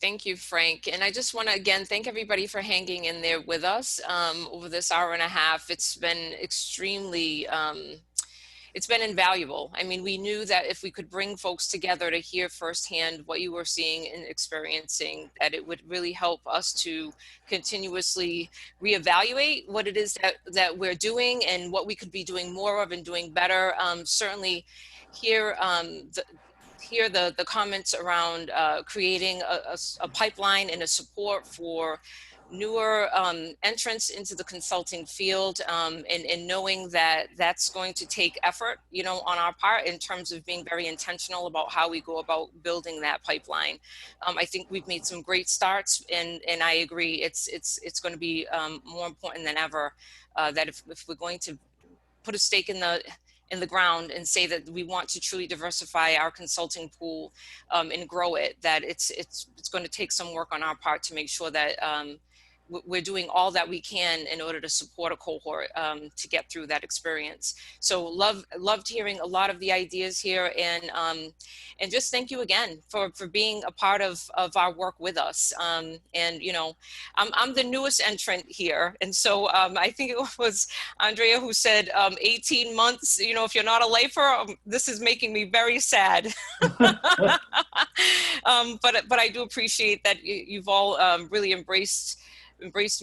R: Thank you, Frank. And I just want to again thank everybody for hanging in there with us over this hour and a half. It's been extremely it's been invaluable. I mean, we knew that if we could bring folks together to hear firsthand what you were seeing and experiencing, that it would really help us to continuously reevaluate what it is that we're doing and what we could be doing more of and doing better. Certainly hear the comments around creating a pipeline and a support for newer entrants into the consulting field, and knowing that that's going to take effort, you know, on our part in terms of being very intentional about how we go about building that pipeline. I think we've made some great starts, and I agree, it's going to be more important than ever that if we're going to put a stake in the ground and say that we want to truly diversify our consulting pool and grow it, that it's going to take some work on our part to make sure that we're doing all that we can in order to support a cohort to get through that experience. So loved hearing a lot of the ideas here, and just thank you again for being a part of our work with us. And you know, I'm the newest entrant here, and so I think it was Andrea who said 18 months. You know, if you're not a lifer, this is making me very sad. But I do appreciate that you've all really embraced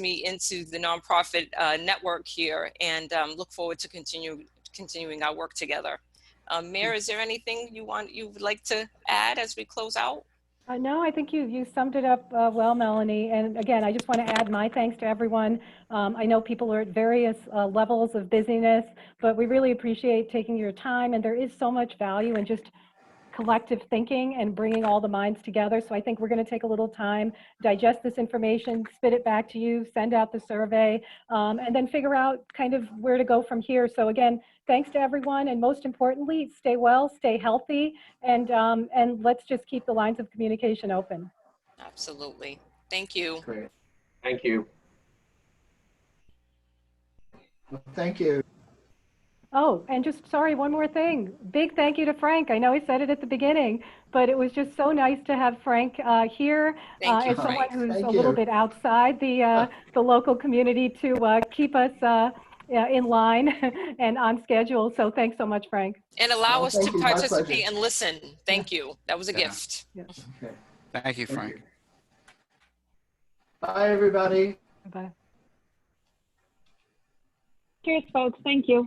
R: me into the nonprofit network here, and look forward to continuing our work together. Mare, is there anything you would like to add as we close out?
A: No, I think you summed it up well, Melanie. And again, I just want to add my thanks to everyone. I know people are at various levels of busyness, but we really appreciate taking your time. And there is so much value in just collective thinking and bringing all the minds together. So I think we're going to take a little time, digest this information, spit it back to you, send out the survey, and then figure out kind of where to go from here. So again, thanks to everyone, and most importantly, stay well, stay healthy, and let's just keep the lines of communication open.
R: Absolutely. Thank you.
B: Great.
L: Thank you.
B: Well, thank you.
A: Oh, and just sorry, one more thing. Big thank you to Frank. I know I said it at the beginning, but it was just so nice to have Frank here as someone who's a little bit outside the local community to keep us in line and on schedule. So thanks so much, Frank.
R: And allow us to participate and listen. Thank you. That was a gift.
B: Okay.
F: Thank you, Frank.
B: Bye, everybody.
A: Bye.
H: Cheers, folks. Thank you.